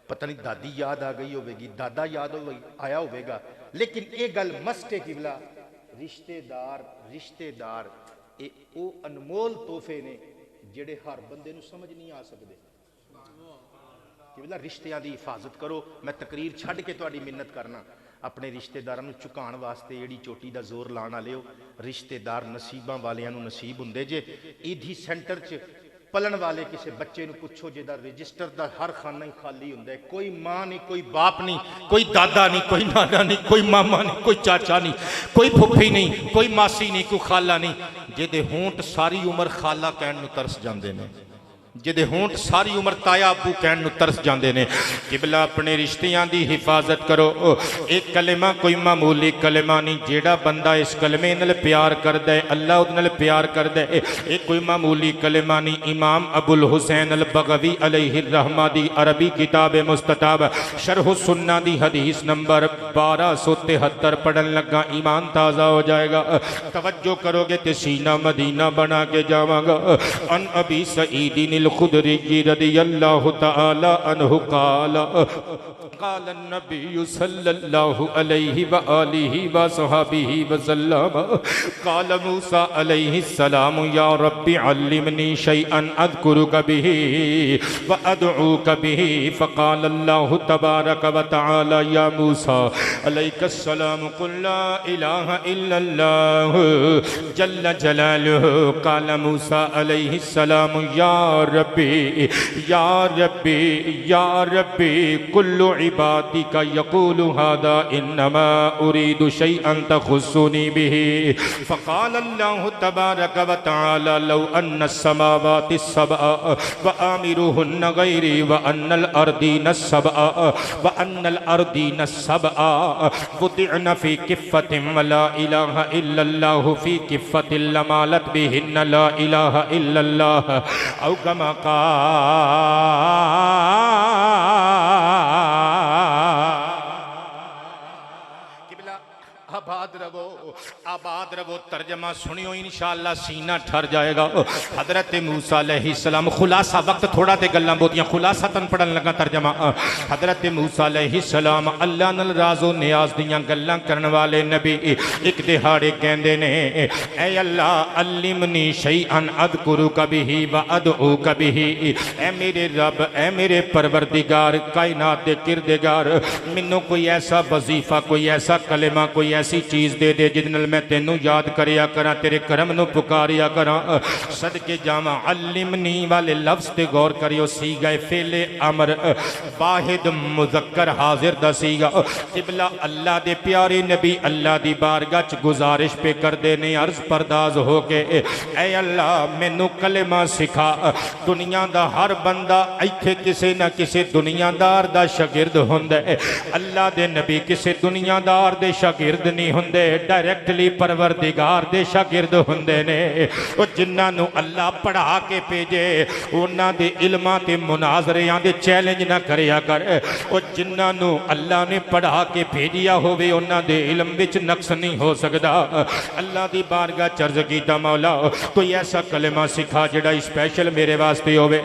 पता नहीं दादी याद आ गई होगी, दादा याद आया होगा। लेकिन ये गल मस्ट है किबला, रिश्तेदार ये वो अनमोल तोहफे ने जेड़े हर बंदे नूं समझ नहीं आ सकते। किबला रिश्तियां दी हिफाजत करो। मैं तकरीर छड्ड के तुहाडी मिन्नत करना, अपने रिश्तेदारों को झुकाने वास्ते एड़ी चोटी का जोर लाने वाले हो। रिश्तेदार नसीबां वालियां नूं नसीब हुंदे जे। ईदी सेंटर च पलन वाले किसी बच्चे नूं पुछो जिहदा रजिस्टर दा हर खाना ही खाली हुंदा है, कोई मां नहीं, कोई बाप नहीं, कोई दादा नहीं, कोई नाना नहीं, कोई मामा नहीं, कोई चाचा नहीं, कोई फुफी नहीं, कोई मासी नहीं, कोई खाला नहीं, जिहदे होंठ सारी उम्र खाला कहण नूं तरस जांदे ने, जिहदे होंठ सारी उम्र ताया अबू कहण नूं तरस जांदे ने। किबला अपने रिश्तियां दी हिफाजत करो। एक कलेमा कोई मामूली कलेमा नहीं, जेड़ा बंदा इस कलमे नाल प्यार करदा है अल्लाह उहदे नाल प्यार करदा है। एक कोई मामूली कलेमा नहीं। इमाम अबुल हुसैन अल बगवी अलैहि रहमा दी अरबी किताब मुस्तताब शरह सुन्ना दी हदीस नंबर 1273 पढ़न लगा, ईमान ताज़ा हो जाएगा। तवज्जो करोगे तो सीना मदीना बना के जावांगा। अन अबी सईद खुदरी रदियल्लाहु तआला अन्हु क़ाल नबी सल्लल्लाहु अलैहि व आलिहि व सहाबिहि वसल्लम क़ाल मूसा अलैहि सलाम या रब्बी अल्लिमनी शैअन अज़कुरुका बिही व अदऊका बिही फ़क़ाल अल्लाहु तबारक व तआला या मूसा अलैहिस्सलाम कुल ला इलाहा इल्लल्लाह जल्ल जलालुहु क़ाल मूसा अलैहिस्सलाम या रब्बी या रब्बी या रब्बी कुल्लु इबादिका यक़ूलु हादा इन्नमा उरीदु शैअन तख़ुस्सुनी बिही फ़क़ाल अल्लाहु तबारक व तआला लौ अन्ना अस्समावाति अस्सबअ व आमिरुहुन्न गैरी व अन्नल अर्दीन अस्सबअ व अन्नल अर्दीन अस्सबअ वुदिअन फ़ी किफ़्फ़तिन व ला इलाहा इल्लल्लाहु फ़ी किफ़्फ़तिन लमालत बिहिन्न ला इलाहा इल्लल्लाह औ कमा आबाद रवो तर्जमा सुनियो इंशाअल्लाह सीना ठर जाएगा। हजरत मूसा अलैहिस्सलाम खुलासा वक्त थोड़ा ते गल्लां बहुतियां खुलासा तन पढ़न लगा तर्जमा। हजरत मूसा अलैहिस्सलाम अल्लाह नाल राज़ो नियाज दियां गल्लां करन वाले नबी एक दिहाड़े कहंदे ने ऐ अल्लाह अल्लिमनी शैअन अज़कुरुका बिही व अदऊका बिही ऐ मेरे रब ऐ मेरे परवरदिगार कायनात दे किरदेगार मैनू कोई ऐसा वजीफा कोई ऐसा कलेमा कोई ऐसी चीज़ दे दे जिद नाल मैं तेनू याद करिया करा तेरे करम नू पुकारिया करा। सदके जावा अल्लिमनी वाले लफ्ज़ ते गौर करियो सी गए फेले अमर वाहिद मुज़क्कर हाजिर दा सीगा। किबला अल्लाह दे प्यारे नबी अल्लाह दी बारगाह च गुजारिश पे कर देने अर्ज परदाज हो के ऐ अल्लाह मैनू कलेमा सिखा। दुनिया दा हर बंदा इत्थे किसे ना किसे दुनियादार दा शागिर्द हुंदा है। अल्लाह दे नबी किसे दुनियादार दे शागिर्द नहीं हुंदे डायरेक्टली परवरदिगार दे शागिर्द हुंदे ने। ओ जिन्हां नू अल्लाह पढ़ा के भेजे उन्हां दे इल्मां ते मुनाजरियां दे चैलेंज ना करिया कर। ओ जिन्हां नू अल्लाह ने पढ़ा के भेजिया होवे उन्हां दे इल्म विच नक्स नहीं हो सकदा। अल्लाह दी बारगाह च अर्ज़ कीता मौला कोई ऐसा कलेमा सिखा जिहड़ा स्पेशल मेरे वास्ते होवे।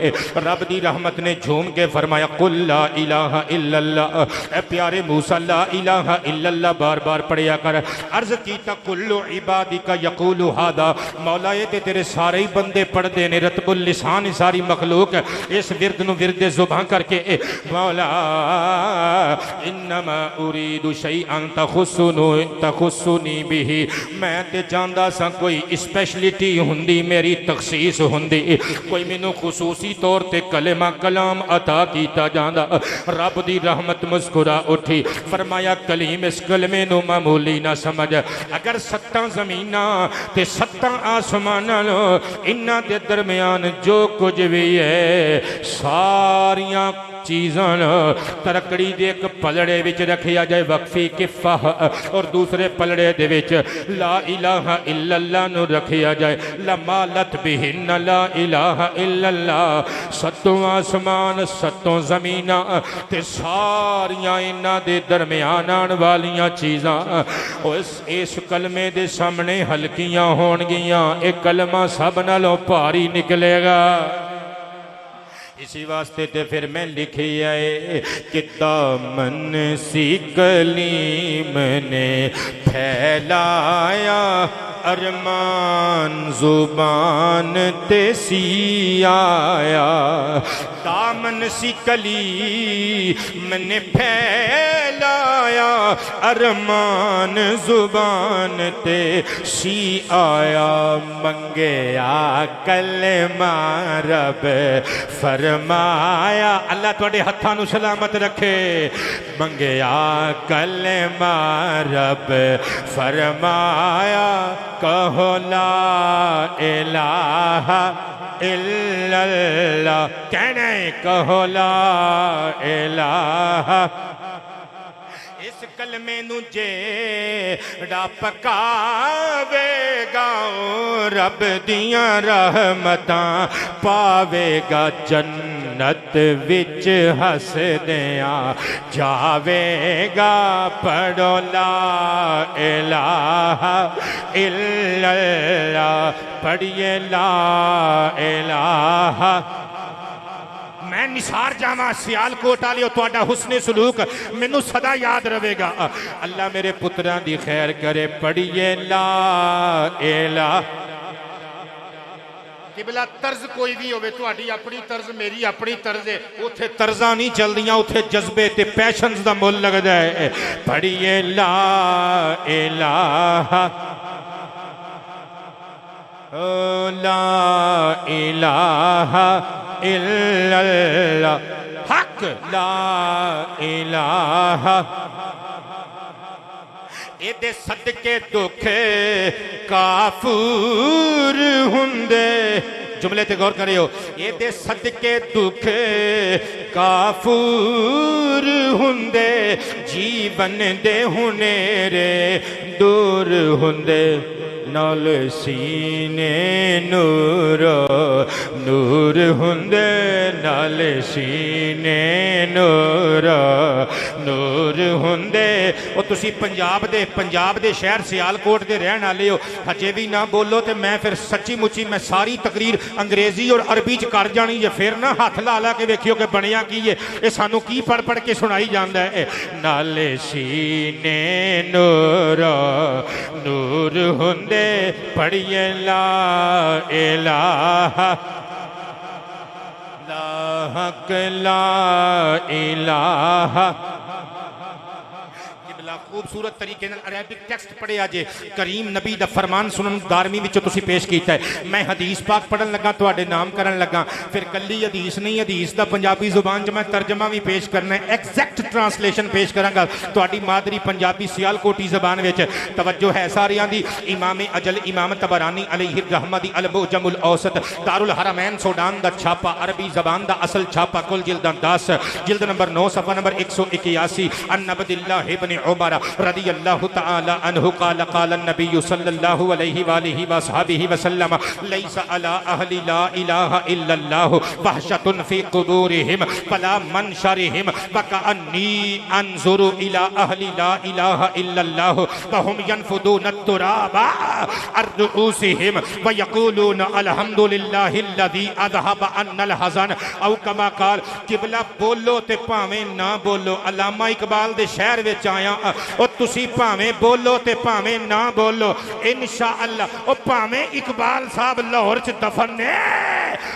रब दी रहमत ने झूम के फरमाया कुल ला इलाहा इल्लल्लाह। ए प्यारे मूसा ला इलाहा इल्लल्लाह बार बार पढ़िया कर। अर्ज कीता कुल्लु इबादिका यक़ूलु हादा मौला ये ते तेरे सारे ही बंदे पढ़ते ने रतबुल लिसान सारी मखलूक इस विरद नू विरदे ज़ुबान करके मौला इन्नमा उरीदु शैअन तख़ुस्सुनी बिही मैं ते चाहता सा कोई स्पेशलिटी हुंदी मेरी तखसीस हुंदी कोई मैनू खुसूसी तौर ते कलेमा कलाम अता कीता जांदा। रब दी रहमत मुस्कुरा उठी फरमाया कलीम इस कलमे नू मामूली ना समझ। अगर सत्तां ज़मीनां ते सत्तां आसमानां इन्हां दे दरम्यान जो कुछ भी है सारियां चीज़ां तरकड़ी दे एक पलड़े विच रखिया जाए वक्फी किफ़ा और दूसरे पलड़े दे विच ला इलाहा इल्लल्लाह नू रखिया जाए लमालत बिहिन्न ला इलाहा इल्लल्लाह। सत्तों आसमान सत्तों ज़मीनां ते सारियां इन्हां दे दरम्यान आने वालियां चीज़ां इस कलमे दे सामने हल्कियां होणगियां। एक कलमा सब नालों भारी निकलेगा। इसी वास्ते ते फिर मैं लिखी आए कि दामन सी कलीम ने फैलाया अरमान जुबान ते सी आया। दामन सी कलीम ने फैलाया अरमान जुबान ते सी आया। मंगया कलमा रब फरमाया अल्लाह तुहाडे हत्थां नूं सलामत रखे। मंगया कलमा रब फरमाया कहो ला इलाहा इल्लल्लाह। कहना कहो ला इलाहा इस कलमे नू जेड़ा पकावेगा रब दियां रहमतां पावेगा। जन्नत विच हसदियां जावेगा। पढ़ो ला इलाहा इल्लल्लाह पढ़िए ला इलाहा मैं निसार जावा सियालकोट वाले तुहाडा हुस्ने सलूक मैनू सदा याद रहेगा। अल्लाह मेरे पुत्रां दी खैर करे। पढ़िए ला इलाहा किबला तर्ज कोई भी होवे तुहाडी अपनी तर्ज मेरी अपनी तर्ज है। उथे तर्जा नहीं चलदियां उथे जज्बे ते पैशनस दा मुल लगदा है। पढ़िए ला इलाहा ला इलाहा इल्लल्लाह हक ला इलाहा एदे सदके दुख काफूर हुंदे। जुमले ते गौर करियो। एदे सदके दुख काफूर हुंदे जीवन दे हुनेरे दूर हुंदे नाल सीने नूर नूर हुंदे नाल सीने नूर नूर हुंदे। ओ तुसी पंजाब दे शहर सियालकोट दे रहन वाले हो हजे भी ना बोलो तो मैं फिर सच्ची मुच्ची मैं सारी तकरीर अंग्रेजी और अरबी च कर जानी है। फिर ना हथ ला ला के वेखियो कि बनया की है ये सानू की पढ़ पढ़ के सुनाई जांदा है। नाले सीने नूर नूर हुंदे पढ़िए ला इलाहा ला हक ला इलाहा। खूबसूरत तरीके अरबिक टेक्स्ट पढ़िया जे करीम नबी दा फरमान सुनन 11वीं विच तुसी पेश कीता है। मैं हदीस पाक पढ़न लगा तुहाडे नाम करन लगा। फिर कल्ली हदीस नहीं हदीस दा पंजाबी जुबान च मैं तर्जमा भी पेश करना है। एग्जैक्ट ट्रांसलेशन पेश करांगा तुहाडी मादरी पंजाबी सियालकोटी जुबान विच। तवज्जो है सारियां दी। इमाम अजल इमाम तबरानी अलैहि रहमत दी अल मुजमुल औसत दारुल हरमैन सूडान दा छापा अरबी ज़बान दा असल छापा कुल जिल्दां 10 जिल्द नंबर 9 सफ़ा नंबर 181 अन अब्दुल्लाह इब्न उमर रदियल्लाहु तआला अन्हु क़ाल क़ाल नबी सल्लल्लाहु अलैहि वआलिहि वसहबिहि वसल्लम लैसा अला अहली ला इलाहा इल्लल्लाह वहशतुन फी कुबूरिहिम फला मनशरिहिम वकअन्नी अंजुरु इला अहली ला इलाहा इल्लल्लाह वहुम यनफुदून तुराबा अर्रुउसिहिम वयक़ूलून अल्हम्दुलिल्लाहिल्लज़ी अज़हब अन्नल हज़न औ कमा क़ाल। किबला बोलो ते भावें ना बोलो अल्लामा इकबाल दे शहर विच आया और तुसी भावें बोलो ते भावें ना बोलो इंशाअल्लाह ओ भावें इकबाल साहब लाहौर च दफन ने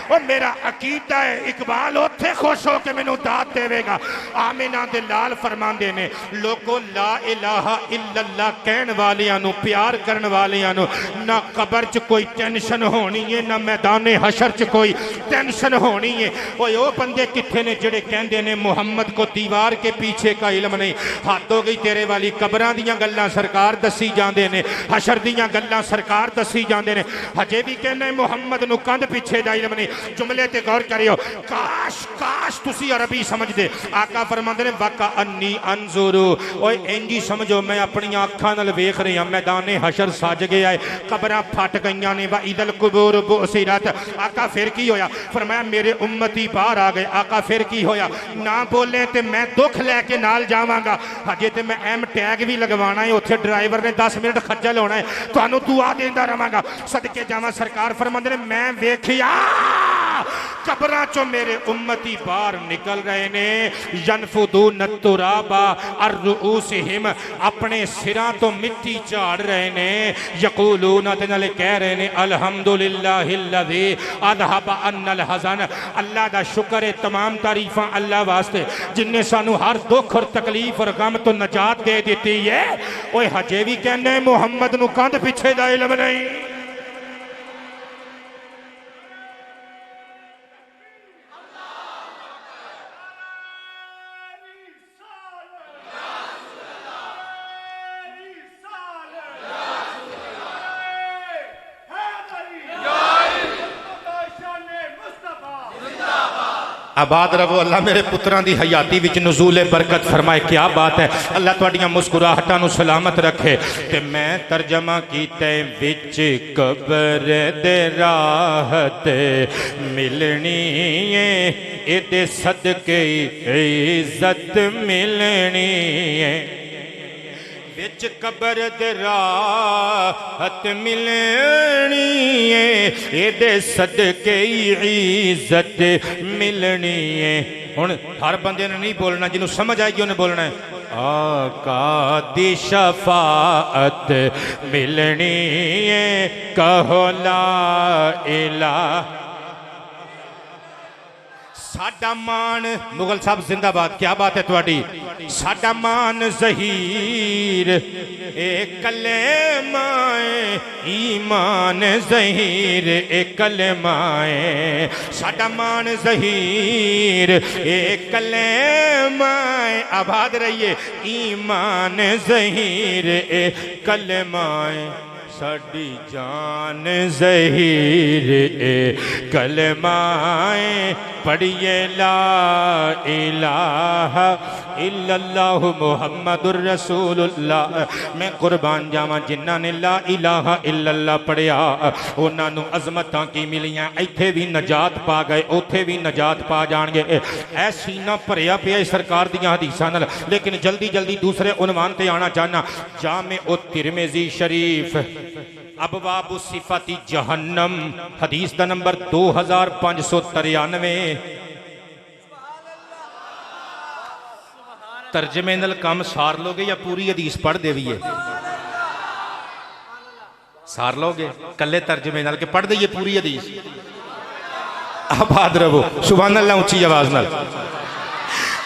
और मेरा अकीदा है इकबाल उत्थे खुश हो के मैनू दात देवेगा। आमिना दे लाल फरमांदे ने लोगों ला इलाहा इल्लल्लाह कहन वालियां नू प्यार करन वालियां नू ना कब्र च कोई टेंशन होनी है ना मैदाने हशर च कोई टेंशन होनी है। ओए ओ बंदे किथे ने जेड़े कहंदे ने मुहम्मद को दीवार के पीछे का इल्म नहीं। हद हो गई तेरे वाली कब्रां दियां गल्लां सरकार दसी जांदे ने हशर दियां गल्लां सरकार दसी जांदे ने हजे भी कहने मुहम्मद नू कंध पीछे दा इल्म नहीं। जुमले ते गौर करियो। काश काश तुसी अरबी समझदे। आका फरमांदे ने वाका अन्नी अंजुरु ओए इंजी समझो मैं अपनी आंखां नाल वेख रहा मैदाने हशर सज गया है कब्रां फट गईयां ने वा इदल कुबूर बुसिरत। आका फिर की होया फरमाया मेरे उम्मती बाहर आ गए। आका फिर की होया ना बोले ते मैं दुख लैके नाल जावांगा। हजे ते मैं एम टैग भी लगवाना है उत्थे ड्राइवर ने 10 मिनट खज्जल होना है तुहानू दुआ देंदा रहांगा सदके जावां। सरकार फरमांदे ने मैं वेखिया कब्रां चों मेरे उम्मती बाहर निकल रहे ने यनफुदून तुराबा अर्रुउसिहिम अपने सिरां तो मिट्टी झाड़ रहे ने यकूलून ते नाले कह रहे ने अल्हम्दुलिल्लाहिल्लज़ी अज़हब अन्नल हज़न। अल्लाह दा शुक्र है तमाम तारीफां अल्लाह वास्ते जिन्ने सानू हर दुख और तकलीफ और गम तो नजात दे दी है। ओए हजे भी कहने मुहम्मद नू कंध पिछे दा इल्म नहीं। आबाद रवो अल्लाह मेरे पुत्रां दी हयाती विच नुज़ूल बरकत फरमाए। क्या बात है अल्लाह तुहाडियां मुस्कुराहटां नू सलामत रखे। ते मैं तर्जमा कीते विच कब्र दे राहत मिलनी है एदे सदके इज्जत मिलनी है विच कबर दे राहत मिलनी है, एदे सदके इज्जत मिलनी है। हुण हर बंदे ने नहीं बोलना, जिन्हों समझ आएगी उन्हें बोलना है आका दी शफाअत मिलनी है, कहो ला इलाहा। साडा मान मुगल साहब जिंदाबाद, क्या बात है तुहाडी। साडा मान ज़हीर ए कलेमाए ईमान ज़हीर ए कलेमाए, साडा मान ज़हीर ए कलेमाए, आबाद रहिए ईमान ज़हीर ए कलेमाए, साडी जान ज़हीर ए कलमाए, पढ़िए ला इलाहा इल्लल्लाह मुहम्मदुर रसूलुल्लाह। मैं कुर्बान जावां जिन्हां ने ला इलाहा इल्लल्लाह पढ़िया, उन्हां नूं अज़मतां की मिलियां, इत्थे भी नजात पा गए, उत्थे भी नजात पा जाणगे। ऐ सीना भरिया पिया सरकार दियां हदीसां नाल। लेकिन जल्दी जल्दी दूसरे उन्वान ते आना चाहना। जामे ओ तिरमिज़ी शरीफ अबवाबु सिफाती जहन्नम, हदीस का नंबर 2593। तर्जमे नाल काम सार लोगे या पूरी हदीस पढ़ देवीए? सार लोगे कल्ले तर्जमे नाल के पढ़ दईए पूरी हदीस? आबाद रहो, सुभान अल्लाह ऊंची आवाज नाल।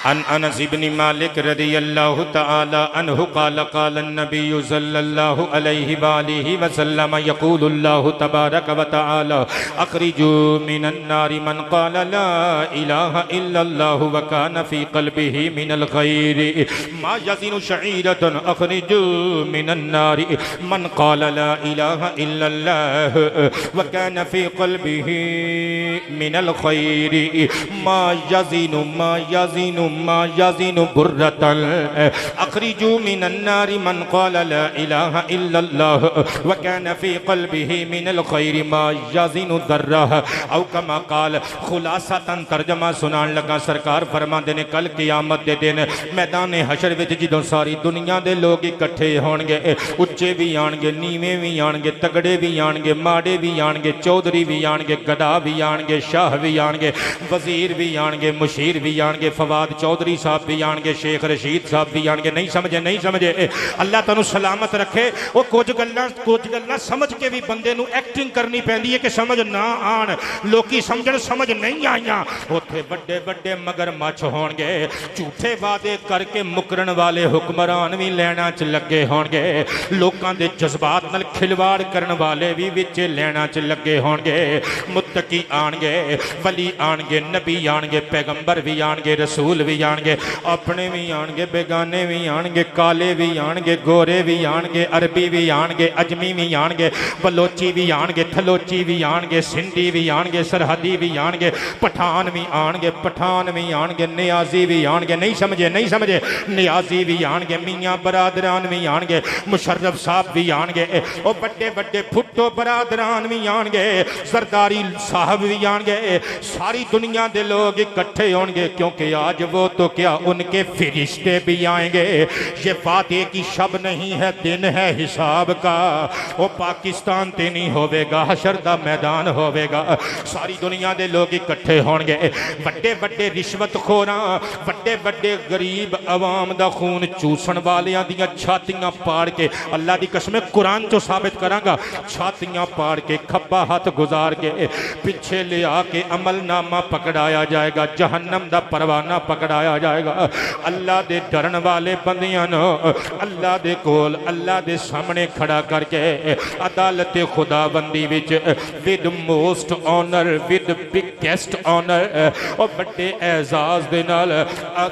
अन अनस इब्न मालिक रदियल्लाहु तआला अन्हु क़ाल क़ाल अन्नबिय्यु सल्लल्लाहु अलैहि वालिहि वसल्लम यक़ूलुल्लाहु तबारक व तआला अख़रिजू मिनन नारि मन क़ाल ला इलाहा इल्लल्लाहु व कान फ़ी क़ल्बिही मिनल ख़ैरि मा यज़िनु शईरतन अख़रिजू मिनन नारि मन क़ाल ला इलाहा इल्लल्लाहु व कान फ़ी क़ल्बिही मिनल ख़ैरि मा यज़िनु मा यज़िनु बुर्रतन अख़रिजू मिनन नारि मन क़ाल ला इलाहा इल्लल्लाह व कान फ़ी क़ल्बिही मिनल ख़ैरि मा यज़िनु ज़र्रह औ कमा क़ाल। खुलासतन तर्जमा सुनान लगा, सरकार फरमांदे ने कल क़यामत दे दिन मैदान हशर विच जदों सारी दुनिया दे लोग इकट्ठे होणगे, उच्चे भी आणगे, नीवें भी आणगे, तगड़े भी आणगे, माड़े भी आणगे, चौधरी भी आणगे, गधा भी आणगे, शाह भी आणगे, वज़ीर भी आणगे, मुशीर भी आणगे, फवाद चौधरी साहब भी आणगे, शेख रशीद साहब भी आणगे। नहीं समझे, नहीं समझे। अल्लाह तुहानू सलामत रखे। वो कुछ गल्लां समझ के भी बंदे नू एक्टिंग करनी पैंदी है कि समझ ना आण, लोकी समझण समझ नहीं आईयां। उत्थे बड़े बड़े मगरमच्छ होणगे, झूठे वादे करके मुकरन वाले हुक्मरान भी लैना च लगे होणगे, लोकां दे जज्बात नाल खिलवाड़ करन वाले भी विच लैना च लगे होणगे। मुत्तकी आणगे, वली आणगे, नबी आणगे, पैगंबर भी आणगे, रसूल भी आणगे, अपने भी आणगे, बेगाने भी आणगे, काले भी आणगे, गोरे भी आणगे, अरबी भी आणगे, अजमी भी आणगे, बलोची भी आणगे, थलोची भी आणगे, सिंधी भी आणगे, सरहदी भी आणगे, पठान भी आणगे, पठान भी आणगे, नियाजी भी आणगे। नहीं समझे, नहीं समझे। नियाजी भी आणगे, मियाँ बरादरान भी आणगे, मुशर्रफ साहब भी आणगे, और बड़े बड़े भुट्टो बरादरान भी आणगे, सरदारी साहब भी आणगे। सारी दुनिया के लोग इकट्ठे होंगे, क्योंकि आज वो तो क्या उनके फिरिश्ते भी आएंगे। ये वादे की शब नहीं है, दिन है हिसाब का। वो पाकिस्तान ते नहीं होवेगा, हशर दा मैदान होवेगा। सारी दुनिया के लोग इकट्ठे होंगे, बड़े बड़े रिश्वतखोरां, बड़े बड़े गरीब अवाम दा खून चूसन वालियां दियां छातियां पाड़ के, अल्लाह दी कसम कुरान चो साबित करांगा, छातियां पाड़ के खब्बा हाथ गुजार के पीछे ले आके अमलनामा पकड़ाया जाएगा, जहन्नम दा परवाना पकड़ाया जाएगा। अल्लाह दे डरन वाले बंदियां नो अल्लाह दे कोल, अल्लाह दे सामने खड़ा करके अदालत खुदाबंदी which with most honour, with biggest honour और बड़े एजाज दे नाल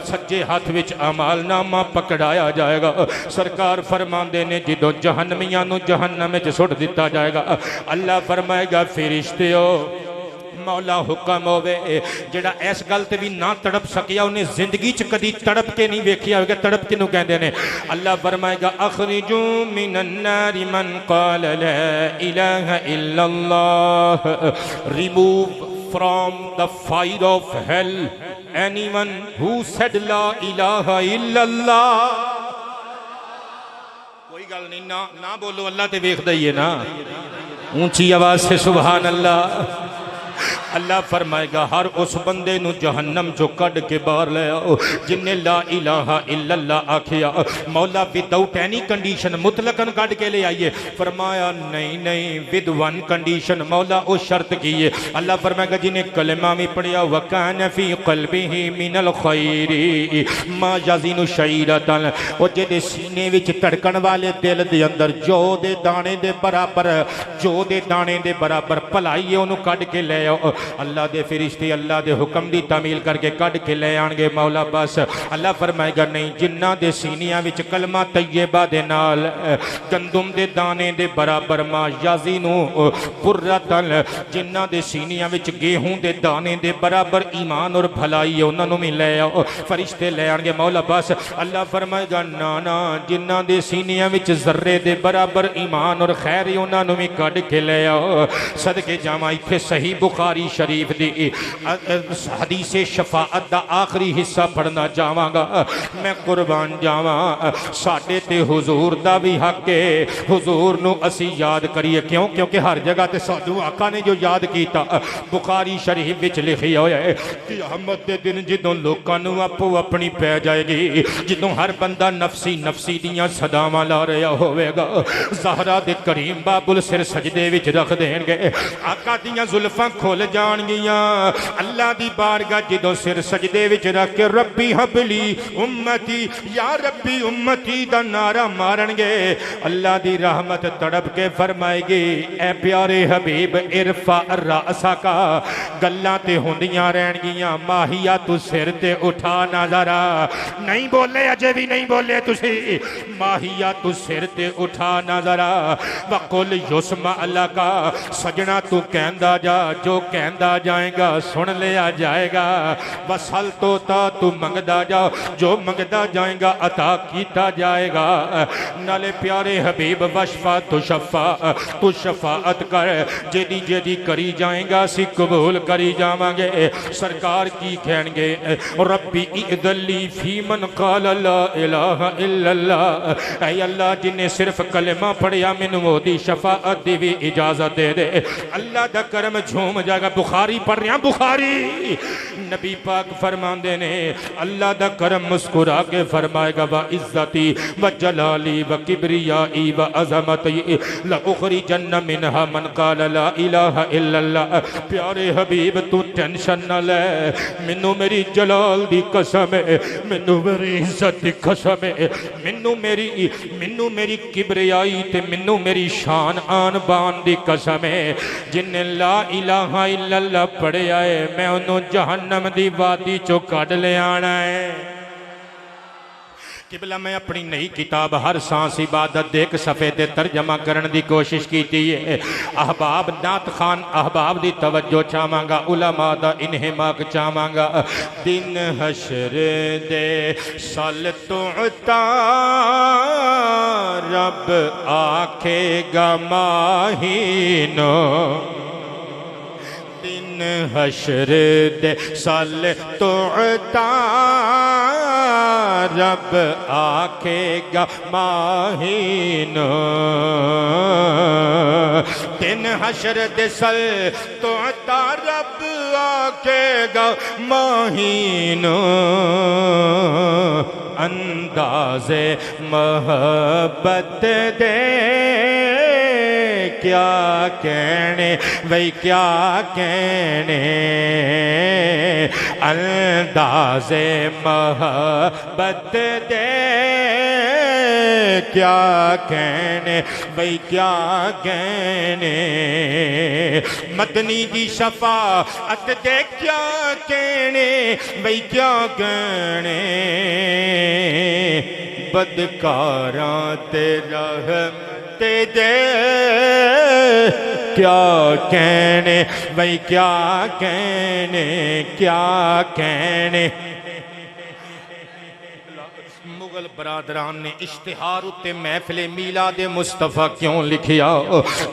सज्जे हाथ विच अमलनामा पकड़ाया जाएगा। सरकार फरमांदे ने जदों जहन्नमियां नूं जहन्नम विच सुट दिता जाएगा, अल्लाह फरमाएगा फरिश्तियो मौला हुक्म होवे, जेड़ा इस गल ते भी ना तड़प सकिया उन्हें जिंदगी च कदी तड़प के नहीं वेखिया होगा। तड़प किनू कहंदे ने? अल्लाह फरमाएगा अखरिजू मिनन नारि मन क़ाल ला इलाहा इल्लल्लाह, remove from the fire of hell anyone who said ला इलाहा इल्लल्लाह। गल नहीं ना ना बोलो अल्लाह ते वेखदा ही है ना। ऊंची आवाज से सुभान अल्लाह। अल्लाह फरमाएगा हर उस बंदे नू जहन्नम चो कढ़ के बाहर ले आओ जिन्हें ला इलाहा इल्लल्लाह आखिया। मौला विदाउट एनी कंडीशन मुतलकन कढ़ के ले आइए। फरमाया नहीं नहीं विद वन कंडीशन। मौला वो शर्त की है। अल्लाह फरमाएगा जिन्हें कलमा भी पढ़िया वकान फी क़ल्बिही मिनल खैरी मा यज़ीनु शईरतन। वो जेदे सीने विच धड़कन वाले दिल दे अंदर जो दे दाने दे बराबर भलाई है उन्होंने कढ़ के ले आओ। अल्लाह दे फरिश्ते अल्लाह दे हुक्म दी तामील करके कढ़ के ले आएंगे। मौला बस अल्लाह फरमाएगा नहीं जिन्ना दे सीनियां विच कलमा तैयबा दे नाल गंदुम दे दाने दे बराबर मा याज़ीनु पुर्रतन जिन्ना दे सीनियां विच गेहूं दे दाने दे बराबर ईमान और भलाई है उन्होंने भी ले आओ। फरिश्ते ले आएंगे। मौला बस अल्लाह फरमाएगा ना ना जिन्ना दे सीनियां विच जर्रे दे बराबर ईमान और खैर है उन्होंने भी कढ़ के ले आओ। सदके जावा इत्थे सही बुखारी शरीफ दी हदीस शफाअत दा आखिरी हिस्सा पढ़ना चाहांगा। मैं कुर्बान जावा साडे ते हुजूर दा भी हक है हुजूर नू असी याद करिए। क्यों क्योंकि हर जगह ते साडू आका ने जो याद कीता बुखारी शरीफ विच लिखिया होया है क़यामत दे दिन जदों लोकां नू आपो अपनी पै जाएगी जदों हर बंदा नफसी नफसी दियां सदावां ला रहा होवेगा ज़हरा दे करीम बाबुल सिर सजदे विच रख देणगे आका दियां जुल्फां खुल जाणगियां। अल्लाह दी बारगाह जदों सिर सजदे विच रख के रब्बी हबली उम्मती या रब्बी उम्मती दा नारा मारनगे अल्लाह दी रहमत तड़प के फरमाएगी ए प्यारे हबीब इरफा रासा का गल्लां ते हुंदियां रहणगियां माहिया तू सिर ते उठा ना जरा। नहीं बोले अजे भी नहीं बोले तुसी माहिया तू सिर ते उठा ना जरा। वकुल युस्मा अल्लाह का सजना तू कहंदा जा जो कहंदा जाएगा सुन लिया जाएगा। बस हल तोता तू मंगदा जा जो मंगदा जाएगा अता कीता जाएगा। नाले प्यारे हबीब वशफा तू शफाअत कर जेदी जेदी करी जाएगा सी कबूल करी जावांगे। सरकार की कहणगे रब्बी इदली फी मन काल ला इलाहा इल्लल्लाह। ऐ अल्लाह जिन्हें सिर्फ कलमा पढ़िया मैनू ओदी शफाअत दी भी इजाजत दे दे। अल्लाह दा करम झूम जाएगा। बुखारी पढ़ रहा बुखारी नबी पाक फरमांदे ने अल्लाह दा करम मुस्कुरा के फरमाएगा व इज्जती व जलाली व किबरियाई व अज़मती ला उखरिजन्न मिनहा मन काल ला इलाहा इल्लल्लाह। प्यारे हबीब तू टेंशन न ले मैनू मेरी जलाल दी कसम है मैनू मेरी इज्जत दी कसम है मैनू मेरी किबरियाई ते मैनू मेरी शान आन बान दी कसम है जिन्ने ला इलाहा इल्लल्लाह पढ़िया है मैं उन्होंने जहन्नम दी वादी चो कढ़ ले आना है। किबला मैं अपनी नई किताब हर सांस इबादत दे एक सफ़े ते तर्जमा करने की कोशिश की है। अहबाब नात खान अहबाब दी तवज्जो चाहांगा उलमा दा इन्हिमाक चाहांगा। दिन हशर दे सल तो रब आखेगा माहीनो दिन हशर दे सल तो रब आखेगा माहीनो दिन हशर दे सल तो रब आखेगा माहीनो अंदाज़े मोहब्बत दे क्या कहने वही क्या कहने अंदाज़े मोहब्बत दे क्या कहने वही क्या कहने मदनी की शफाअत दे क्या कहने वही क्या कहने बदकारां ते रहमते दे क्या कहने वही क्या कहने मुगल बरादरान ने इश्तिहार उत्ते महफिले मीलाद मुस्तफा क्यों लिखिया?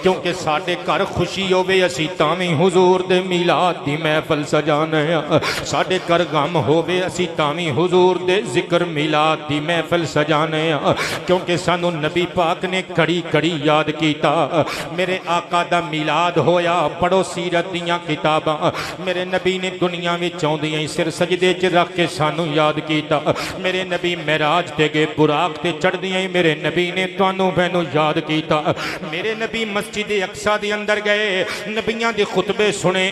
क्योंकि साडे घर खुशी होवे असी तावी हुजूर दे मीलाद दी महफिल सजाने आ, साडे घर गम होवे असी तावी हुजूर दे जिक्र मीलाद दी महफिल सजाने आ, क्योंकि सानू नबी पाक ने घड़ी घड़ी याद कीता। मेरे आका दा मीलाद होया, पढ़ो सीरत दियां किताबां। मेरे नबी ने दुनिया विच आउंदियां ही सिर सजदे च रख के सानू याद कीता। मेरे नबी मेराज ते गए, बुराक ते चढ़दियां ही मेरे नबी ने तुहानू मैनू याद कीता। मेरे नबी मस्जिद अक्सा दे अंदर गए, नबियां दे खुतबे सुने।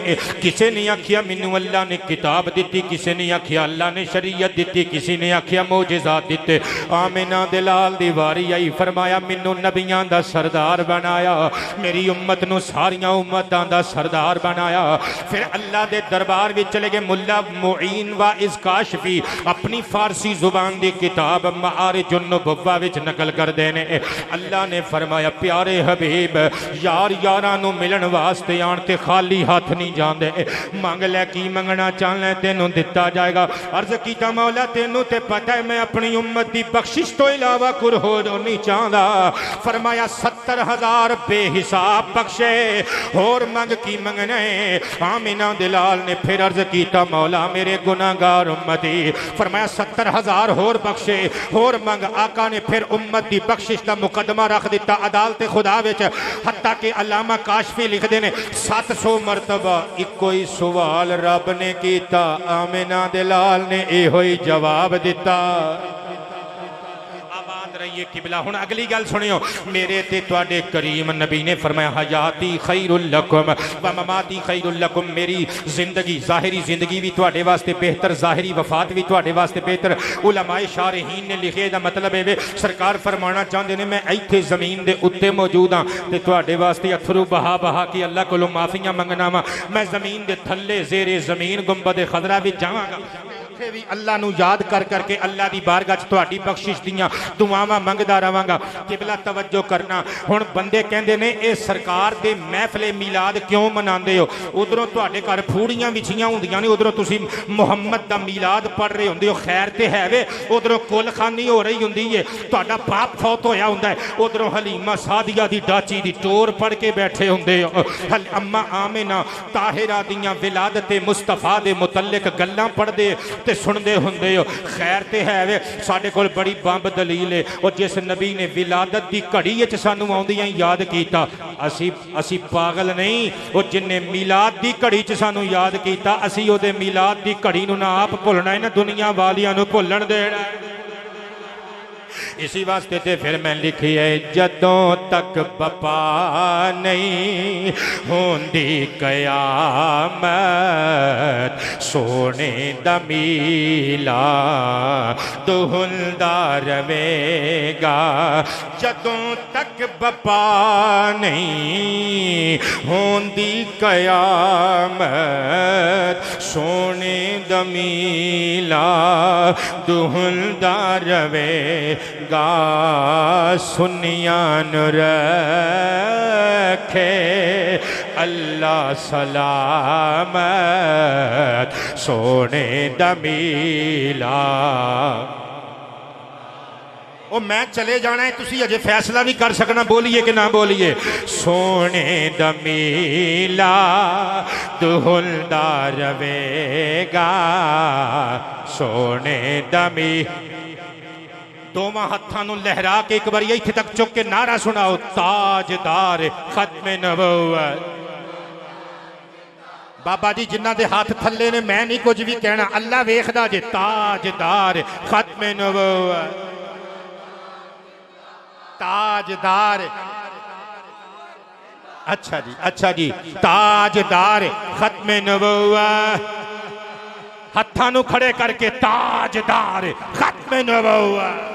किसी ने आखिया मैनू अल्लाह ने किताब दी, किसी ने आखिया अल्लाह ने शरीयत दी, किसी ने आखिया मोजज़ात दिते। आमिना दे लाल दी वारी आई, फरमाया मैनू नबियां दा सरदार बनाया, मेरी उम्मत नू सारियां उम्मतां दा सरदार बनाया। फिर अल्लाह दे दरबार विच चले गए। मुल्ला मुईन व इस्काशफी अपनी फारसी जुबान दी किताब मारिजुन नबुव्वा विच नकल कर देने। अल्लाह ने फरमाया प्यारे हबीब, यार यारां नू मिलन वास्ते आण ते खाली हाथ नहीं जांदे। मंग लै की मंगना चाहना तेनू दिता जाएगा। अर्ज कीता मौला तेनू ते पता है मैं अपनी उम्मत दी बख्शिश तो इलावा कुछ होर नहीं चाहता। फरमाया 70,000 बेहिसाब बख्शे, होर मंग की मंगने। आमिना दिलाल ने फिर अर्ज कीता मौला मेरे गुनाहगार उम्मती। फरमाया 70,000 होर बख्शे, होर मंग। आका ने फिर उम्मत की बख्शिश का मुकदमा रख दिता अदालत खुदा विच। हत्ता कि अल्लामा काशफी लिखते हैं 700 मरतबा इको ही सवाल रब ने किया, आमिना दे लाल ने इहो ही जवाब दिता। रहिए किबला। हुण अगली गल सुनियो, मेरे ते तुहाडे करीम नबी ने फरमाया हयाती खैरुल लकुम व ममाती खैरुल लकुम। मेरी जिंदगी ज़ाहिरी जिंदगी भी तुहाडे वास्ते बेहतर, ज़ाहिरी वफात भी तुहाडे वास्ते बेहतर। उलमाए शारहीन ने लिखे दा मतलब है सरकार फरमाना चाहते हैं मैं इत्थे जमीन दे उत्ते मौजूद हाँ ते तुहाडे वास्ते अथरू बहा बहा के अल्लाह कोलों माफियां मंगना वा। मैं जमीन दे थल्ले जेरे जमीन गुंबद खजरा विच जावांगा, भी अल्लाह नू याद कर करके अल्लाह दी बारगाह च तुहाडी बख्शिश दियां दुआवां मंगदा रहांगा। किबला तवज्जो करना। हुण बंदे कहंदे ने ए सरकार दे महफिले मीलाद क्यों मनांदे हो? उधरों तुहाडे घर फूड़ियां विछियां हुंदियां ने, उधरों तुसीं मुहम्मद दा मीलाद पढ़ रहे हुंदे हो। खैर ते है वे, उधरों कुलखानी हो रही हुंदी है, तुहाडा बाप फौत होया हुंदा है, उधरों हलीमा सादिया दी डाची दी टोर पढ़ के बैठे हुंदे हो। अम्मा आमिना ताहिरा दियां विलादत मुस्तफा दे मुतल्लिक गल्लां पढ़दे ते सुनते होंदे हो। खैर ते है वे, साडे कोल बड़ी बंब दलील है। और जिस नबी ने विलादत की घड़ी च सानू आउंदियां याद किया, असी पागल नहीं। और जिन्हें मिलाद की घड़ी च सानू याद किया, असी ओदे मिलाद की घड़ी नू ना आप भुलना है ना दुनिया वालियां नू भुलन देना। इसी वास्ते ते फिर मैं लिखी है जदों तक बपा नहीं होंदी कयामत, सोने दा मीला दुहुलदा रवेगा। जदों तक बपा नहीं होंदी कयामत, सोने दा मीला दुहुलदा रवेगा। सुनियान रखे अल्लाह सलामत, सोने दमीला। ओ मैं चले जाना है, तुसी अजे फैसला नहीं कर सकना बोलिए कि ना बोलिए। सोने दमीला दुहुलदा रवेगा, सोने दमी। दोवां हत्थां नूं लहरा के एक बार इत्थे तक चुक के नारा सुनाओ, ताजदार खत्मे नबुव्वत। बाबा जी जिन्हां दे हाथ थल्ले ने मैं नहीं कुछ भी कहना, अल्लाह वेखदा जे। ताजदार खत्मे नबुव्वत, ताजदार। अच्छा जी, अच्छा जी, ताजदार खत्मे नबुव्वत। हत्थां नूं खड़े करके ताजदार खत्मे नबुव्वत,